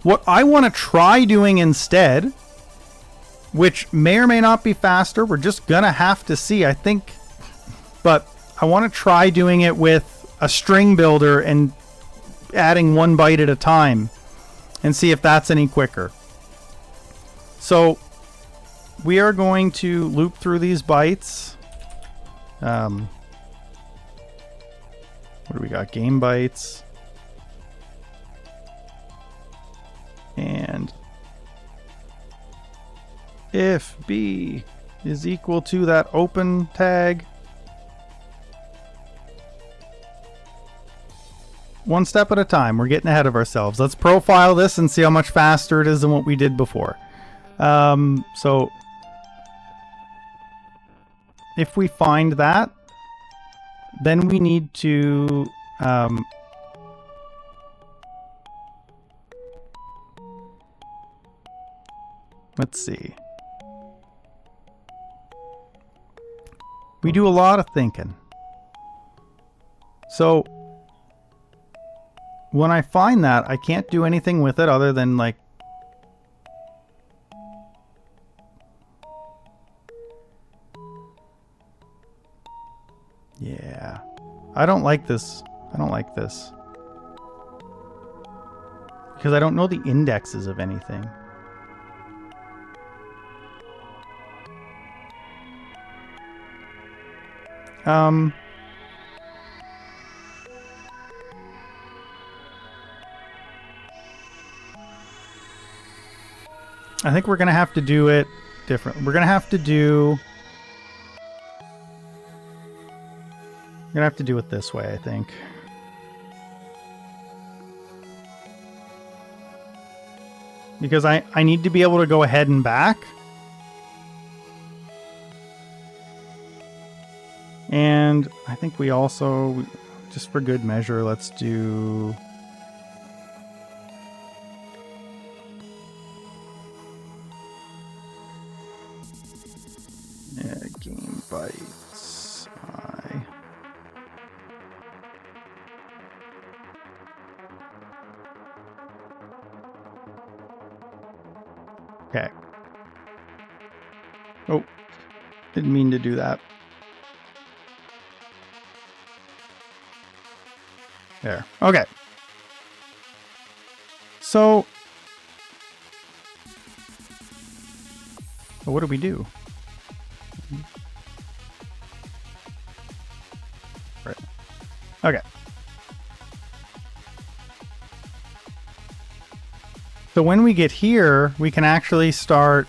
what I want to try doing instead, which may or may not be faster, we're just gonna have to see, I think, but I want to try doing it with a string builder and adding 1 byte at a time and see if that's any quicker. So we are going to loop through these bytes. What do we got? Game bytes. And if B is equal to that open tag, one step at a time. We're getting ahead of ourselves. Let's profile this and see how much faster it is than what we did before. So if we find that, then we need to let's see. We do a lot of thinking. So when I find that, I can't do anything with it other than like yeah. I don't like this. I don't like this. Because I don't know the indexes of anything. I think we're going to have to do it different. We're going to have to do... We're going to have to do it this way, I think. Because I need to be able to go ahead and back. And I think we also, just for good measure, let's do... yeah, game bytes. Okay. Oh, didn't mean to do that. There. Okay. So, what do we do? Right. Okay. So when we get here, we can actually start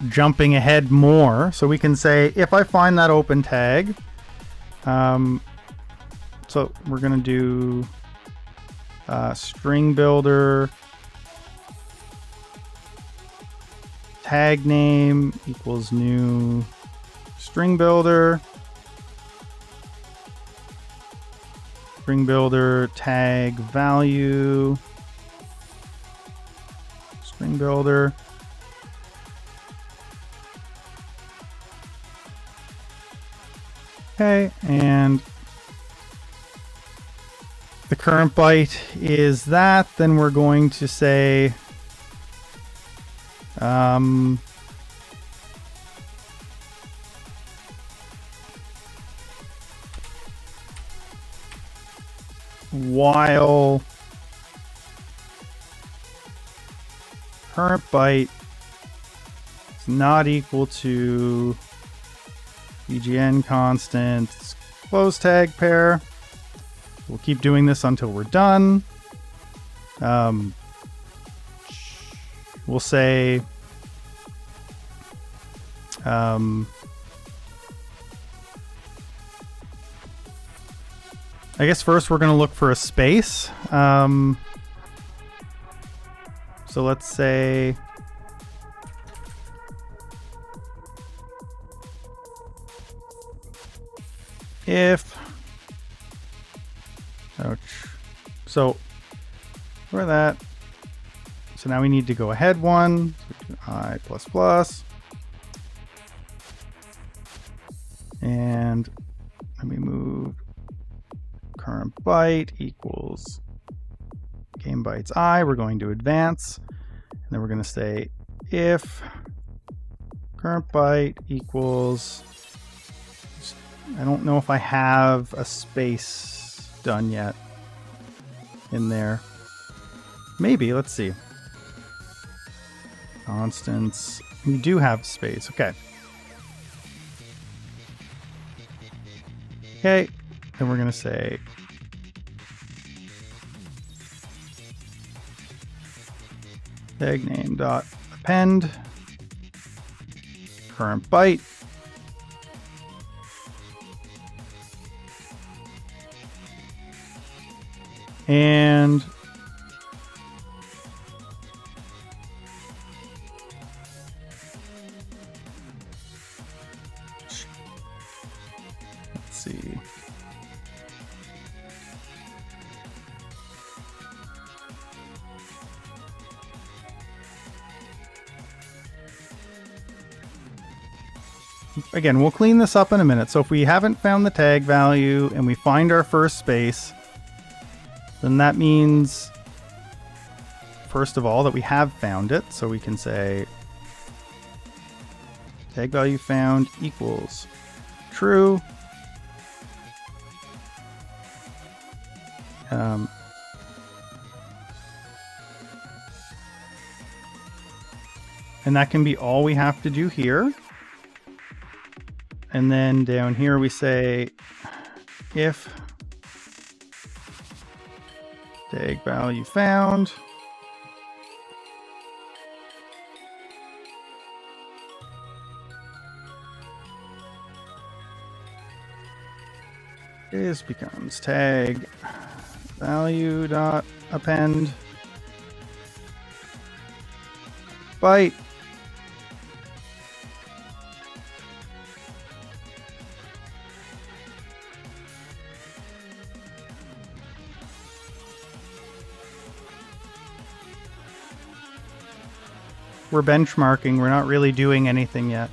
jumping ahead more. So we can say, if I find that open tag, so we're going to do string builder tag name equals new string builder. String builder tag value. String builder. Okay, and the current byte is that. Then we're going to say while current byte is not equal to bgn constant close tag pair. We'll keep doing this until we're done. We'll say I guess first we're going to look for a space. So let's say if, ouch. So for that, so now we need to go ahead one, so I plus plus, and let me move current byte equals game bytes I. We're going to advance, and then we're going to say if current byte equals, I don't know if I have a space done yet in there. Maybe, let's see. Constants, we do have space, okay. Okay, then we're gonna say tag name dot append current byte, and let's see. Again, we'll clean this up in a minute. So if we haven't found the tag value and we find our first space, then that means, first of all, that we have found it. So we can say tag value found equals true. And that can be all we have to do here. And then down here we say if tag value found is becomes tag value dot append byte. We're benchmarking, we're not really doing anything yet.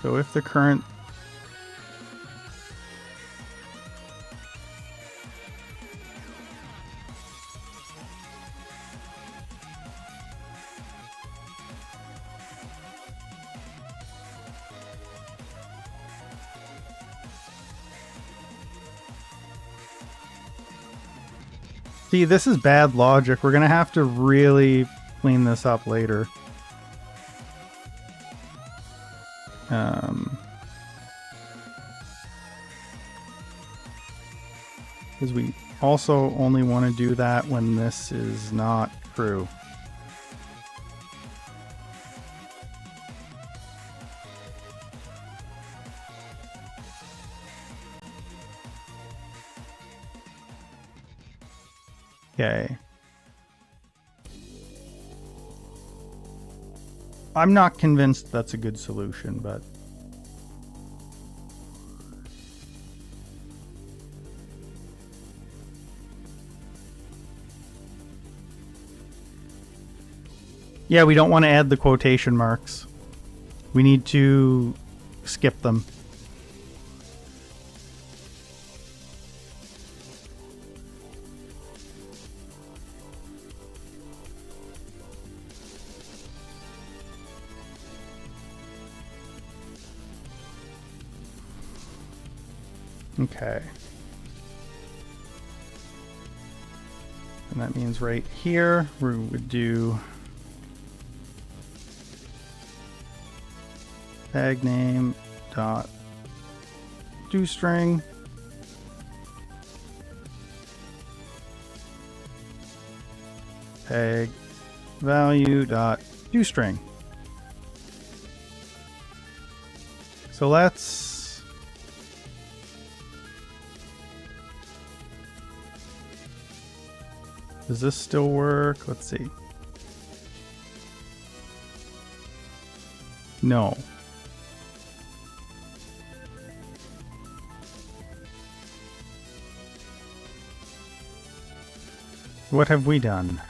So if the current See, this is bad logic. We're going to have to really clean this up later. Because we also only want to do that when this is not true. Okay. I'm not convinced that's a good solution, but yeah, we don't want to add the quotation marks. We need to skip them. Okay. And that means right here we would do tag name dot toString. Tag value dot toString. So let's does this still work? Let's see. No. What have we done?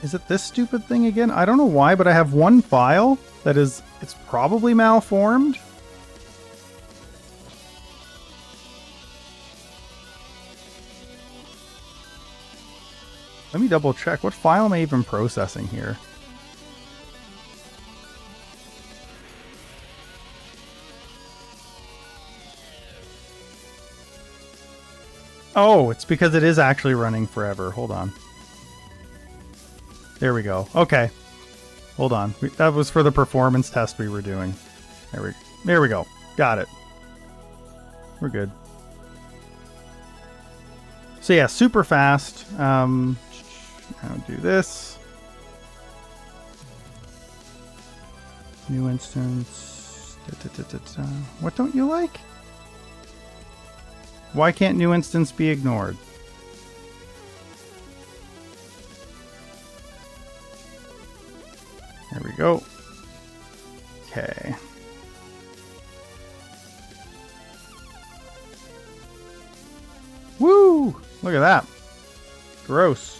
Is it this stupid thing again? I don't know why, but I have one file that is, it's probably malformed. Let me double check. What file am I even processing here? Oh, it's because it is actually running forever. Hold on. There we go. Okay. Hold on. That was for the performance test we were doing. There we go. Got it. We're good. So yeah, super fast. I'll do this. New instance. What don't you like? Why can't new instance be ignored? There we go. Okay. Woo! Look at that. Gross.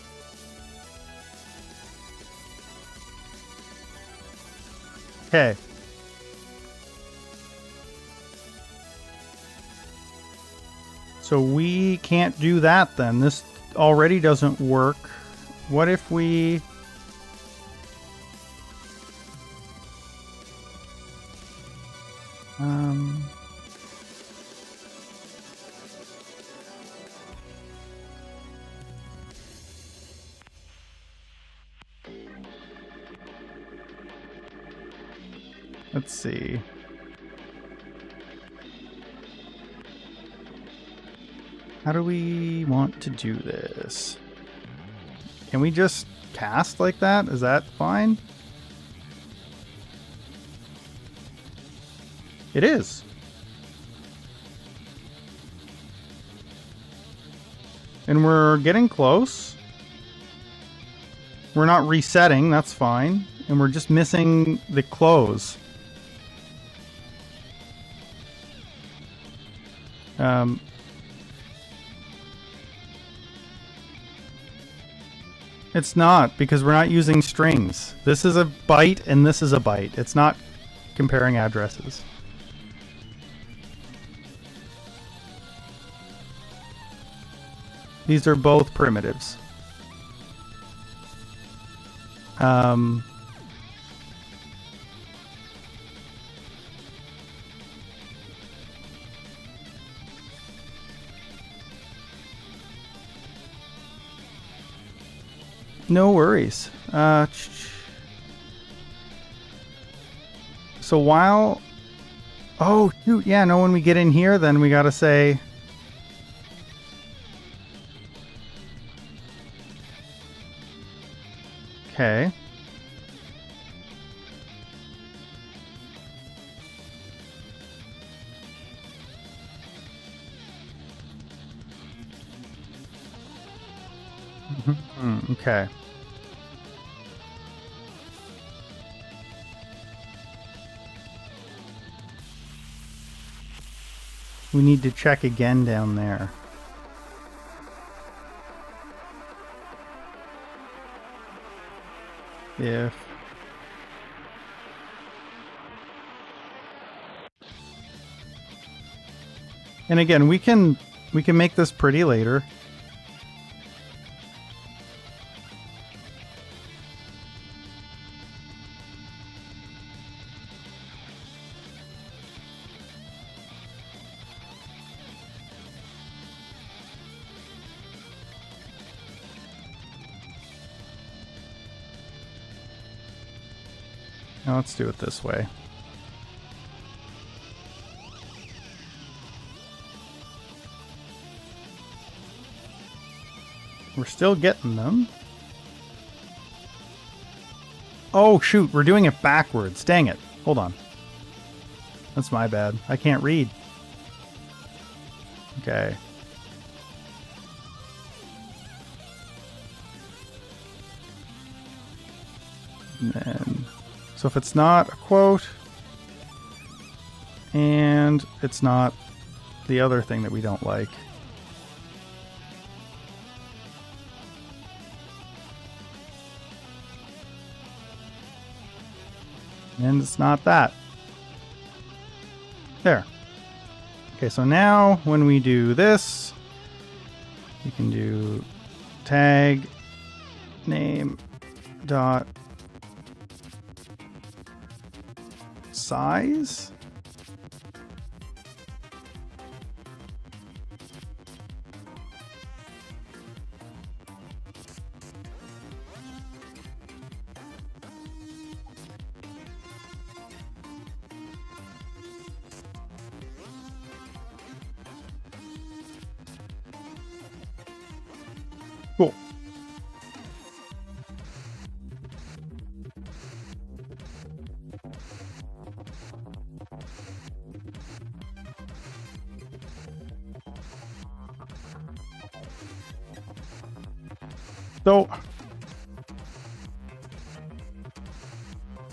Okay. So we can't do that then. This already doesn't work. What if we... Let's see. How do we want to do this? Can we just cast like that? Is that fine? It is. And we're getting close. We're not resetting, that's fine. And we're just missing the close. It's not, because we're not using strings. This is a byte and this is a byte. It's not comparing addresses. These are both primitives. No worries. So while... Oh, shoot, yeah, no, when we get in here, then we gotta say... Okay. Okay. We need to check again down there. If... And again, we can make this pretty later. Now let's do it this way. We're still getting them. Oh shoot, we're doing it backwards. Dang it. Hold on. That's my bad. I can't read. Okay. And then, so if it's not a quote, and it's not the other thing that we don't like. And it's not that. There. Okay, so now when we do this, you can do tag name dot size. Cool. So,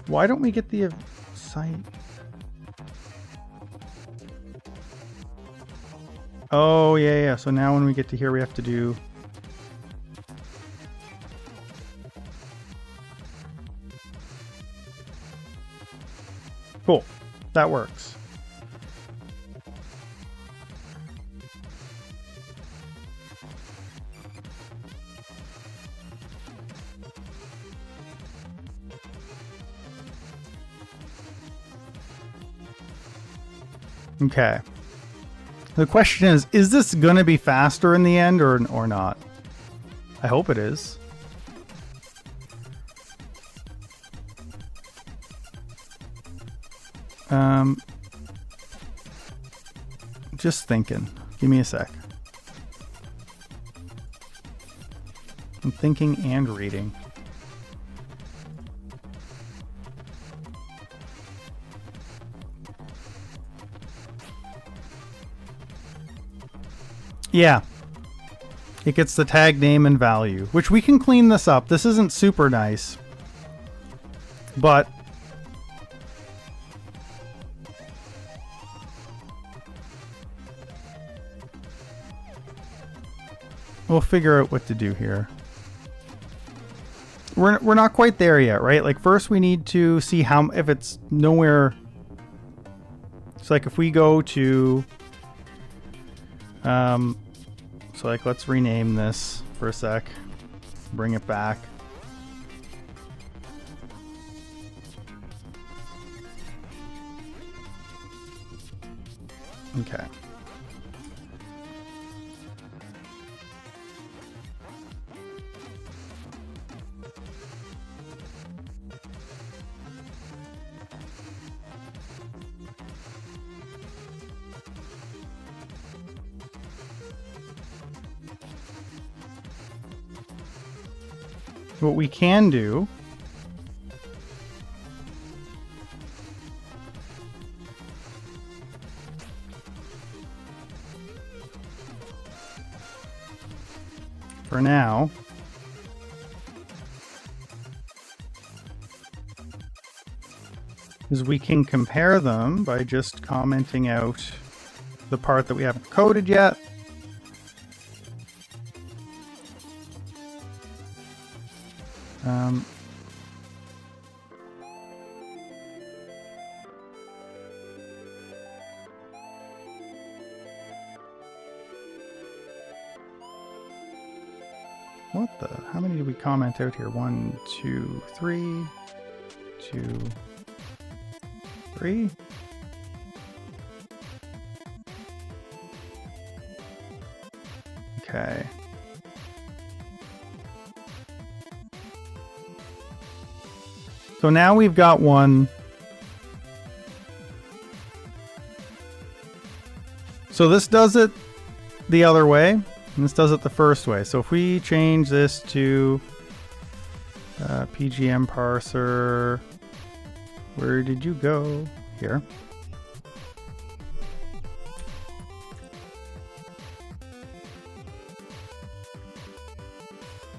why don't we get the site? Oh, yeah. So now when we get to here, we have to do... Cool. That works. Okay. The question is this going to be faster in the end or not? I hope it is. Just thinking. Give me a sec. I'm thinking and reading. Yeah. It gets the tag name and value, which we can clean this up. This isn't super nice, but we'll figure out what to do here. We're not quite there yet, right? Like first we need to see how, if it's nowhere. So like if we go to, so like let's rename this for a sec, bring it back. Okay. What we can do for now is we can compare them by just commenting out the part that we haven't coded yet. What the? How many did we comment out here? 1, 2, 3, 2, 3. Okay. So now we've got one. So this does it the other way, and this does it the first way. So if we change this to PGM parser, where did you go? Here.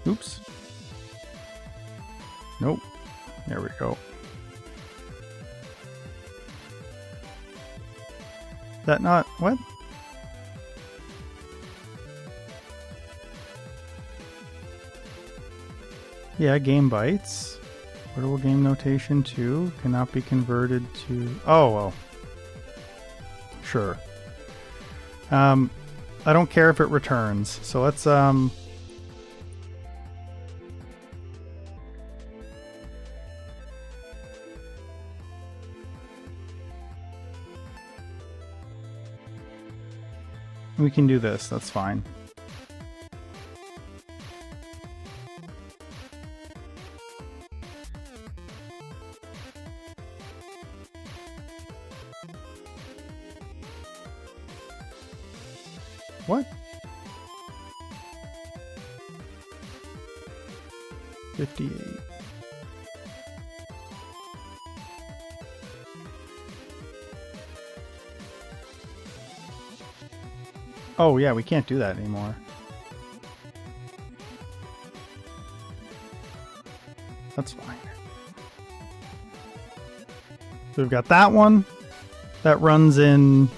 Oops. Nope. There we go. Is that not what? Yeah, game bytes. Portable game notation 2 cannot be converted to... Oh, well. Sure. I don't care if it returns. So let's... We can do this. That's fine. What? 58. Oh yeah, we can't do that anymore. That's fine. So we've got that one that runs in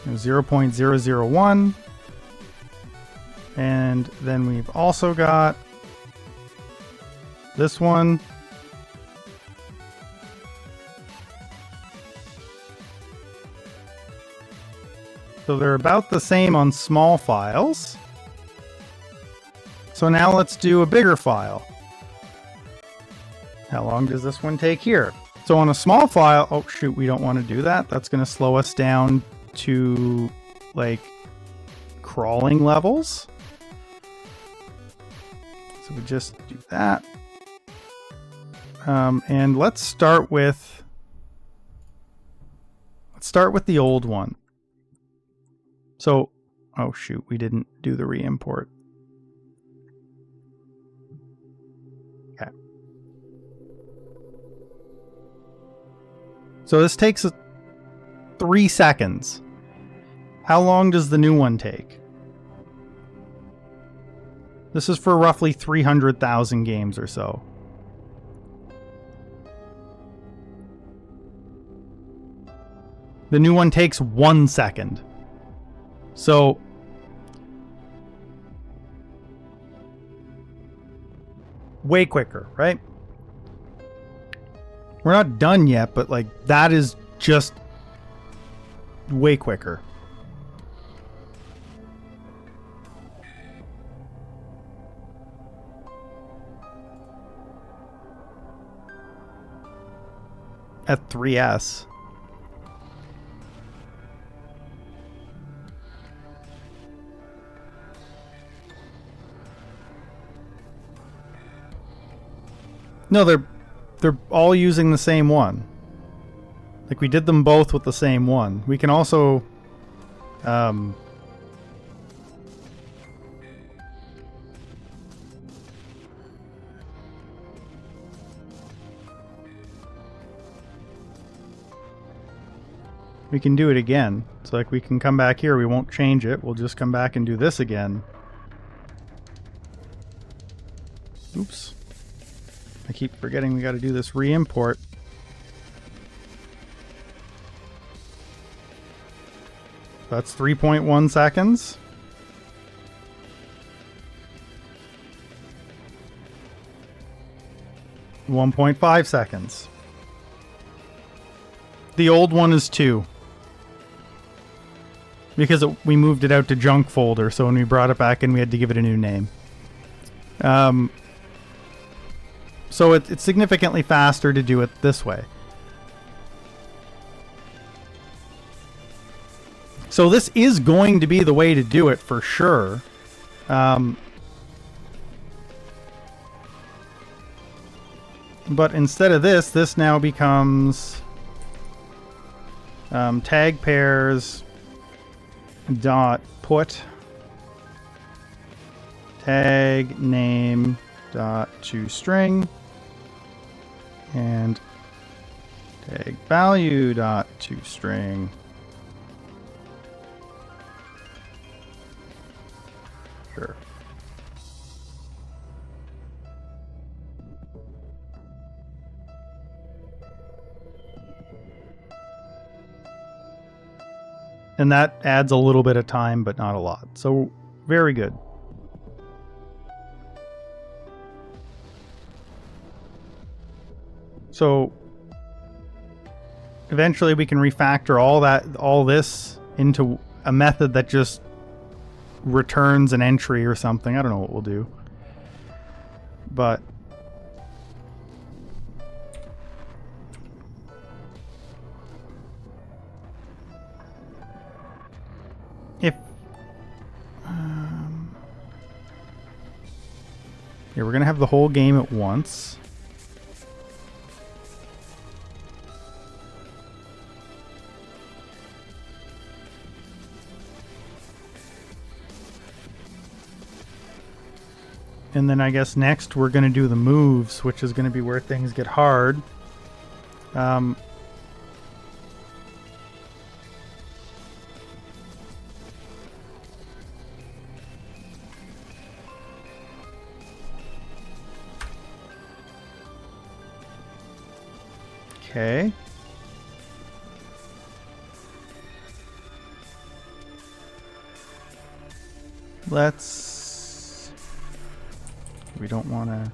0.001, and then we've also got this one. So they're about the same on small files. So now let's do a bigger file. How long does this one take here? So on a small file, oh shoot, we don't want to do that. That's going to slow us down to like crawling levels. So we just do that. And let's start with the old one. So, oh shoot, we didn't do the re-import. Okay. So this takes 3 seconds. How long does the new one take? This is for roughly 300,000 games or so. The new one takes 1 second. So way quicker, right? We're not done yet, but like that is just way quicker. At 3S. No, they're all using the same one. Like we did them both with the same one. We can also we can do it again. So like we can come back here, we won't change it. We'll just come back and do this again. Oops. I keep forgetting we got to do this re-import. That's 3.1 seconds. $1.5 seconds. The old one is 2. Because we moved it out to junk folder, so when we brought it back in, we had to give it a new name. So it's significantly faster to do it this way. So this is going to be the way to do it for sure. But instead of this now becomes tag pairs dot put tag name dot toString and tag value dot toString. Sure. And that adds a little bit of time, but not a lot. So very good. So eventually we can refactor all this into a method that just returns an entry or something. I don't know what we'll do. But if here, we're gonna have the whole game at once. And then I guess next we're going to do the moves, which is going to be where things get hard. Okay. We don't want to,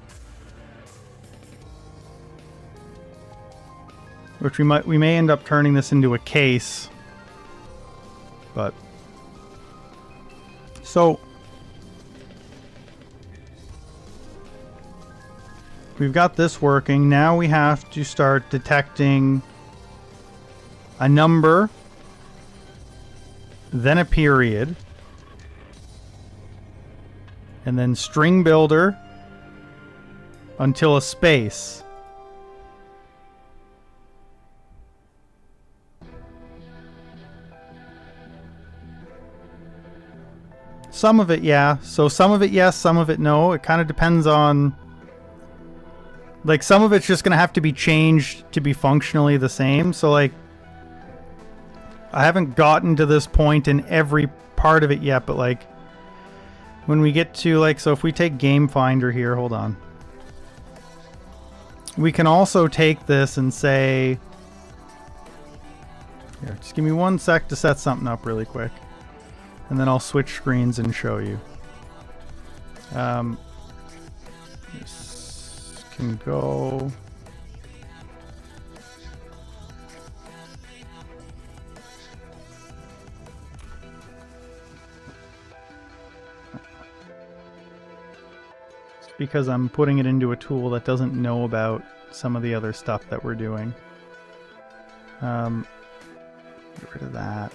which we may end up turning this into a case, but so we've got this working. Now we have to start detecting a number, then a period, and then string builder until a space. Some of it, yeah. So some of it, yes, some of it, no. It kind of depends on... Like, some of it's just going to have to be changed to be functionally the same. So, like, I haven't gotten to this point in every part of it yet, but, like, when we get to, like, so if we take Game Finder here, hold on. We can also take this and say... Here, just give me 1 sec to set something up really quick. And then I'll switch screens and show you. This can go... because I'm putting it into a tool that doesn't know about some of the other stuff that we're doing. Get rid of that.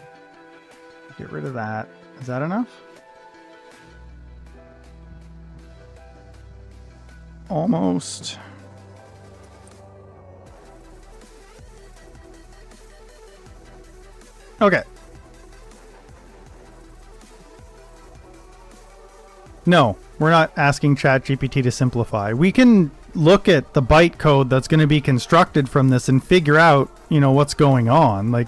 Get rid of that. Is that enough? Almost. Okay. No, we're not asking ChatGPT to simplify. We can look at the bytecode that's going to be constructed from this and figure out, you know, what's going on. Like,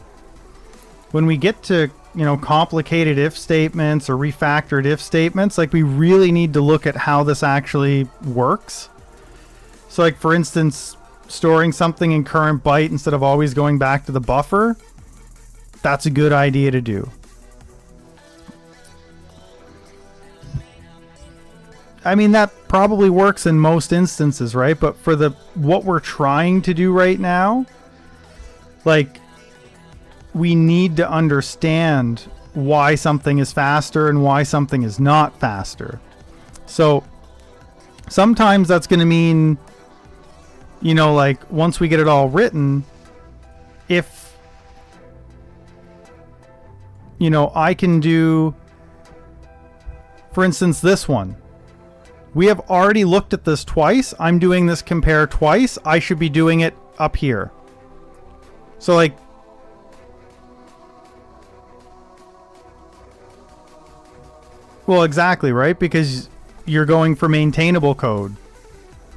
when we get to, you know, complicated if statements or refactored if statements, like, we really need to look at how this actually works. So, like, for instance, storing something in current byte instead of always going back to the buffer, that's a good idea to do. I mean, that probably works in most instances, right? But for what we're trying to do right now, like, we need to understand why something is faster and why something is not faster. So sometimes that's going to mean, you know, like, once we get it all written, if, you know, I can do, for instance, this one. We have already looked at this twice. I'm doing this compare twice. I should be doing it up here. So like, well, exactly, right? Because you're going for maintainable code.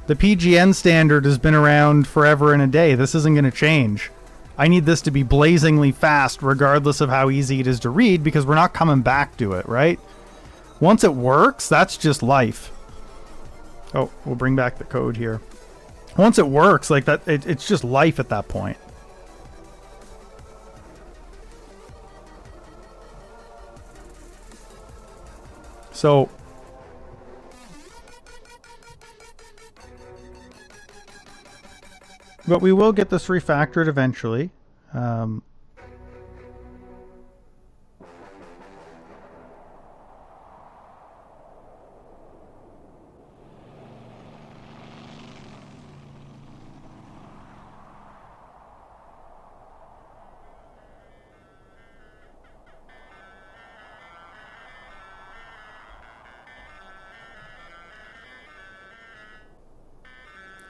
The PGN standard has been around forever and a day. This isn't going to change. I need this to be blazingly fast regardless of how easy it is to read, because we're not coming back to it, right? Once it works, that's just life. Oh, we'll bring back the code here. Once it works, like that, it's just life at that point. So but we will get this refactored eventually.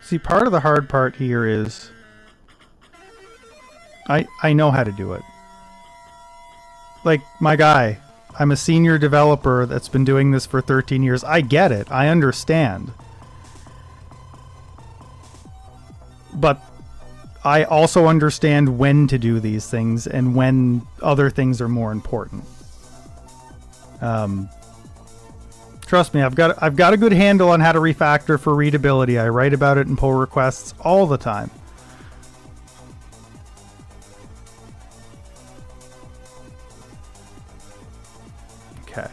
See, part of the hard part here is I know how to do it. Like, my guy, I'm a senior developer that's been doing this for 13 years. I get it. I understand. But I also understand when to do these things and when other things are more important. Trust me, I've got a good handle on how to refactor for readability. I write about it in pull requests all the time. Okay.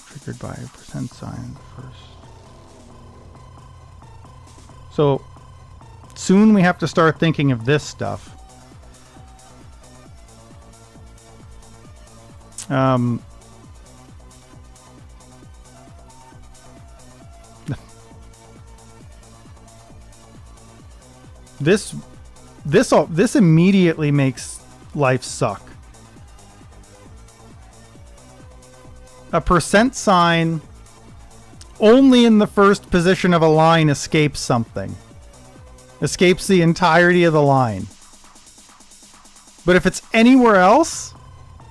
Triggered by a percent sign first. So soon we have to start thinking of this stuff. This immediately makes life suck. A percent sign only in the first position of a line escapes something. Escapes the entirety of the line. But if it's anywhere else,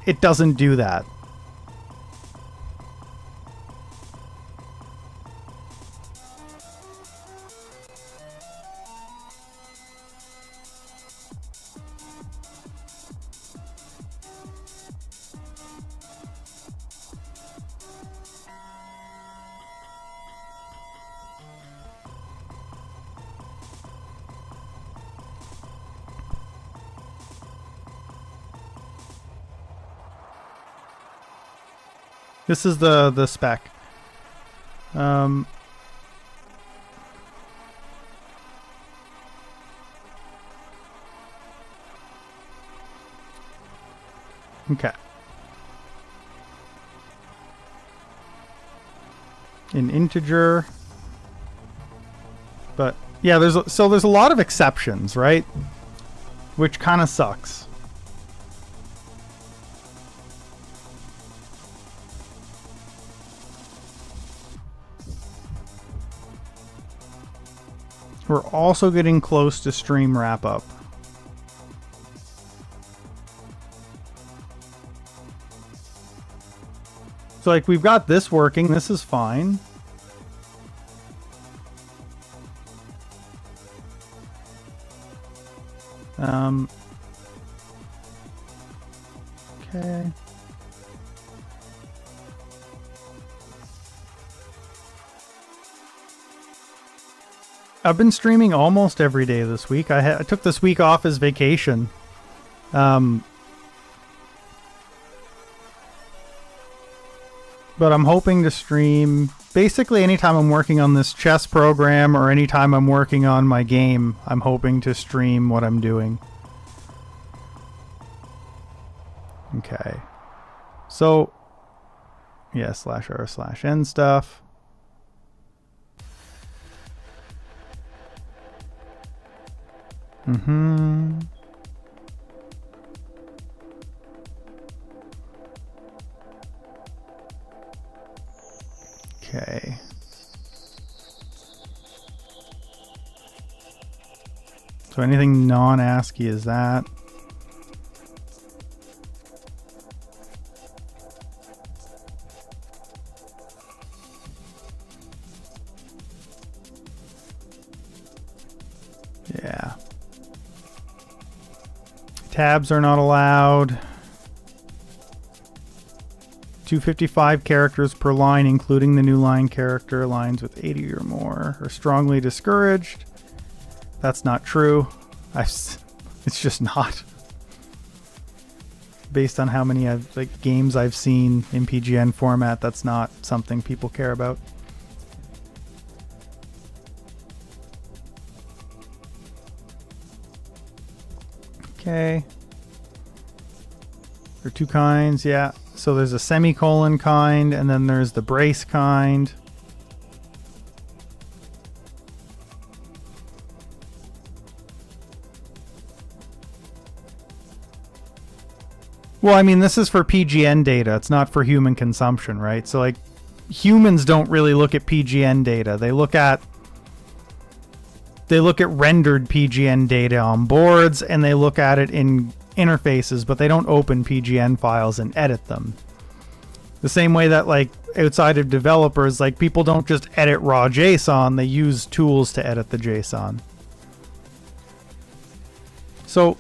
it doesn't do that. This is the spec. Okay. An integer. But yeah, there's a lot of exceptions, right? Which kind of sucks. We're also getting close to stream wrap up. So like we've got this working, this is fine. Okay. I've been streaming almost every day this week. I took this week off as vacation. But I'm hoping to stream basically anytime I'm working on this chess program or anytime I'm working on my game. I'm hoping to stream what I'm doing. Okay. So, yeah, /r/n stuff. So anything non-ASCII is that. Yeah. Tabs are not allowed. 255 characters per line, including the new line character. Lines with 80 or more are strongly discouraged. That's not true. It's just not. Based on how many games I've seen in PGN format, that's not something people care about. Okay. There are two kinds, yeah. So there's a semicolon kind, and then there's the brace kind. Well, I mean, this is for PGN data. It's not for human consumption, right? So, like, humans don't really look at PGN data. They look at rendered PGN data on boards, and they look at it in interfaces, but they don't open PGN files and edit them. The same way that, like, outside of developers, like, people don't just edit raw JSON, they use tools to edit the JSON. So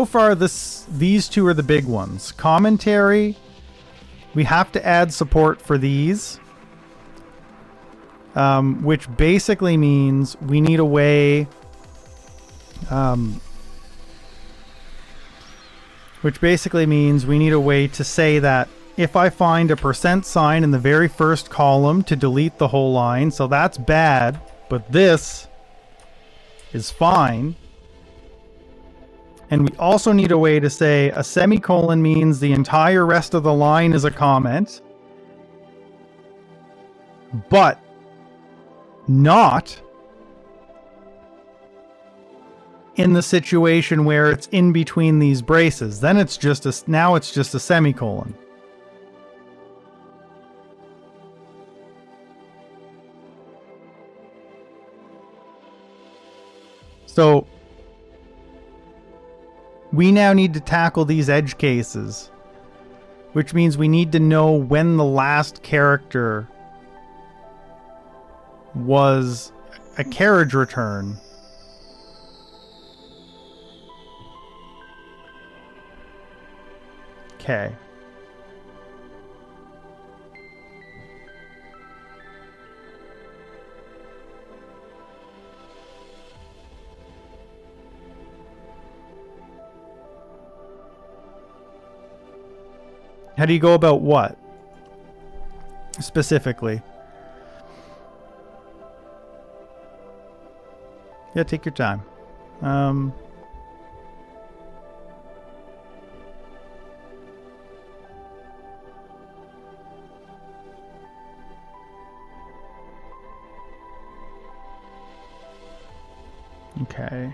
far, these two are the big ones. Commentary, we have to add support for these, which basically means we need a way, to say that if I find a % in the very first column to delete the whole line, so that's bad, but this is fine. And we also need a way to say a semicolon means the entire rest of the line is a comment, but not in the situation where it's in between these braces. Then it's just now it's just a semicolon. So we now need to tackle these edge cases, which means we need to know when the last character was a carriage return. Okay. How do you go about what? Specifically? Yeah, take your time. Okay.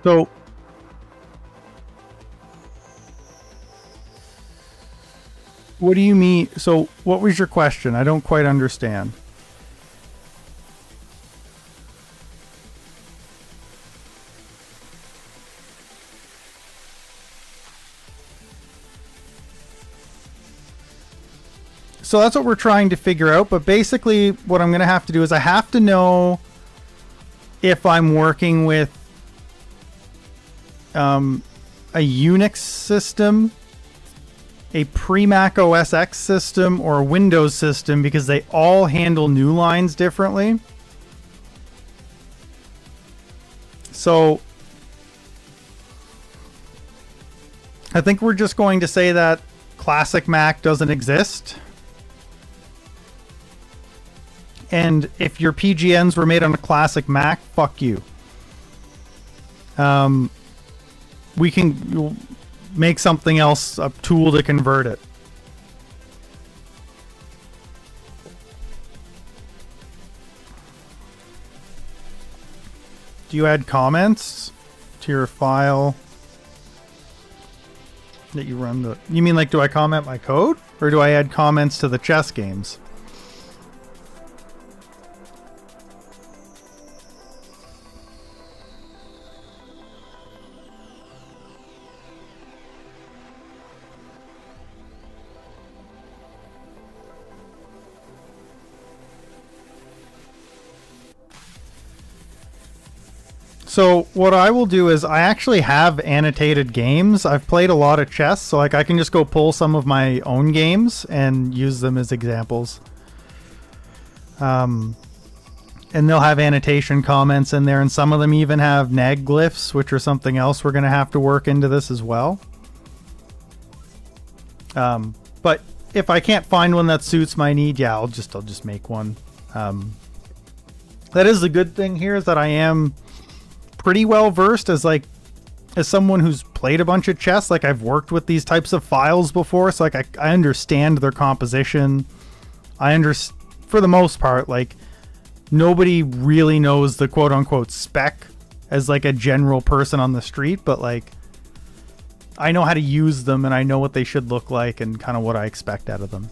So what do you mean? So what was your question? I don't quite understand. So that's what we're trying to figure out. But basically what I'm going to have to do is I have to know if I'm working with a Unix system, a pre-Mac OS X system, or a Windows system, because they all handle new lines differently. So I think we're just going to say that classic Mac doesn't exist. And if your PGNs were made on a classic Mac, fuck you. We can make something else, a tool to convert it. Do you add comments to your file that you run the... You mean like, do I comment my code? Or do I add comments to the chess games? So what I will do is I actually have annotated games. I've played a lot of chess, so like I can just go pull some of my own games and use them as examples. And they'll have annotation comments in there, and some of them even have neg glyphs, which are something else we're going to have to work into this as well. But if I can't find one that suits my need, yeah, I'll just make one. That is the good thing here, is that I am pretty well versed as someone who's played a bunch of chess. Like, I've worked with these types of files before, so like I understand their composition. For the most part, like, nobody really knows the quote unquote spec as like a general person on the street, but like I know how to use them and I know what they should look like and kind of what I expect out of them.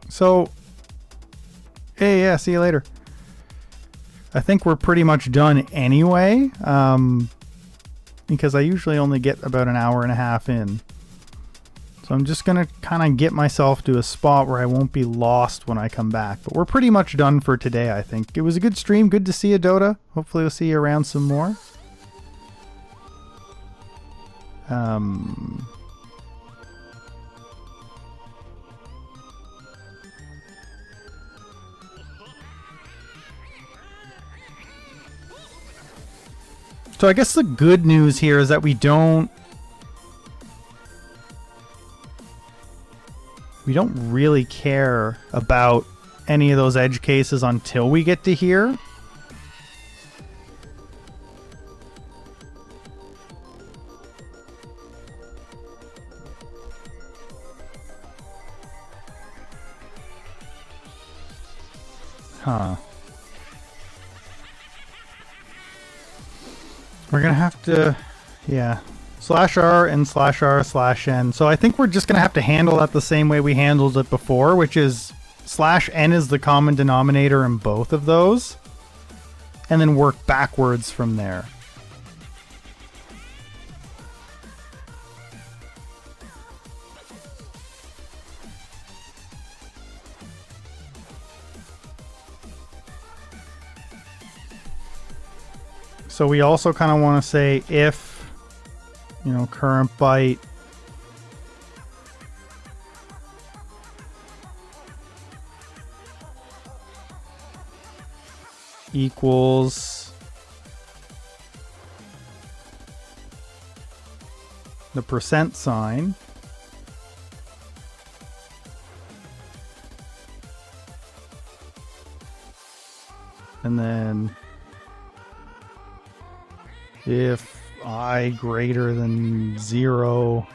So, hey, yeah, see you later. I think we're pretty much done anyway, because I usually only get about an hour and a half in. So I'm just going to kind of get myself to a spot where I won't be lost when I come back. But we're pretty much done for today, I think. It was a good stream. Good to see you, Dota. Hopefully we'll see you around some more. So I guess the good news here is that we don't really care about any of those edge cases until we get to here. Huh. We're going to have to, yeah, /r and /r/n. So I think we're just going to have to handle that the same way we handled it before, which is /n is the common denominator in both of those, and then work backwards from there. So we also kind of want to say if, you know, current byte equals the percent sign, and then if I greater than 0,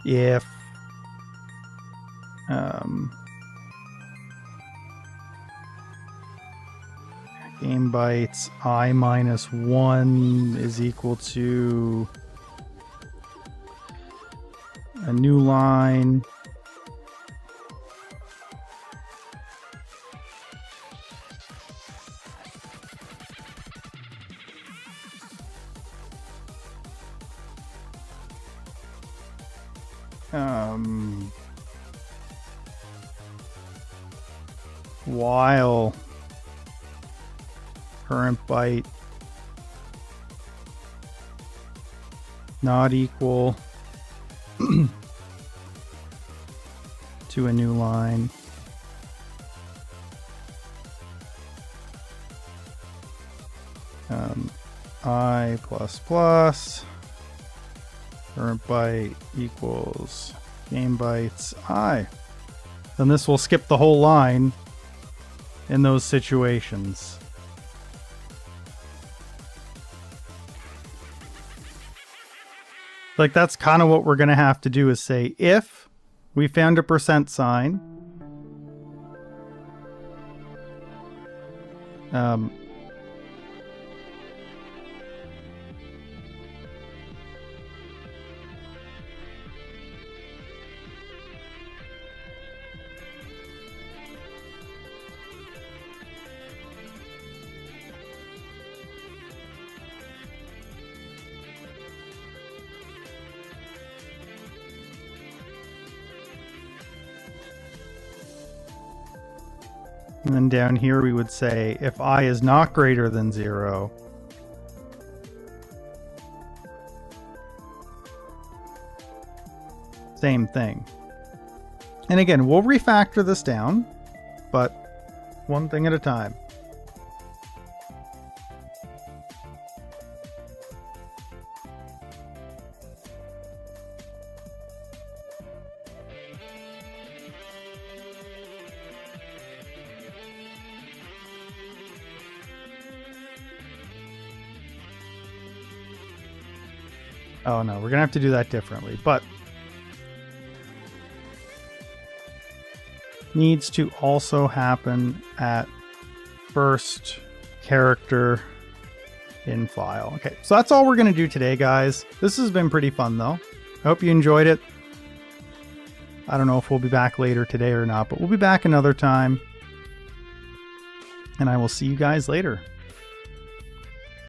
if game bytes I minus 1 is equal to a new line, while current byte not equal to to a new line. I plus plus current byte equals game bytes I. Then this will skip the whole line in those situations. Like that's kind of what we're going to have to do is say if we found a percent sign, and then down here we would say if I is not greater than 0, same thing. And again, we'll refactor this down, but one thing at a time. Oh no, we're gonna have to do that differently, but needs to also happen at first character in file. Okay, so that's all we're gonna do today, guys. This has been pretty fun though. I hope you enjoyed it. I don't know if we'll be back later today or not, but we'll be back another time. And I will see you guys later.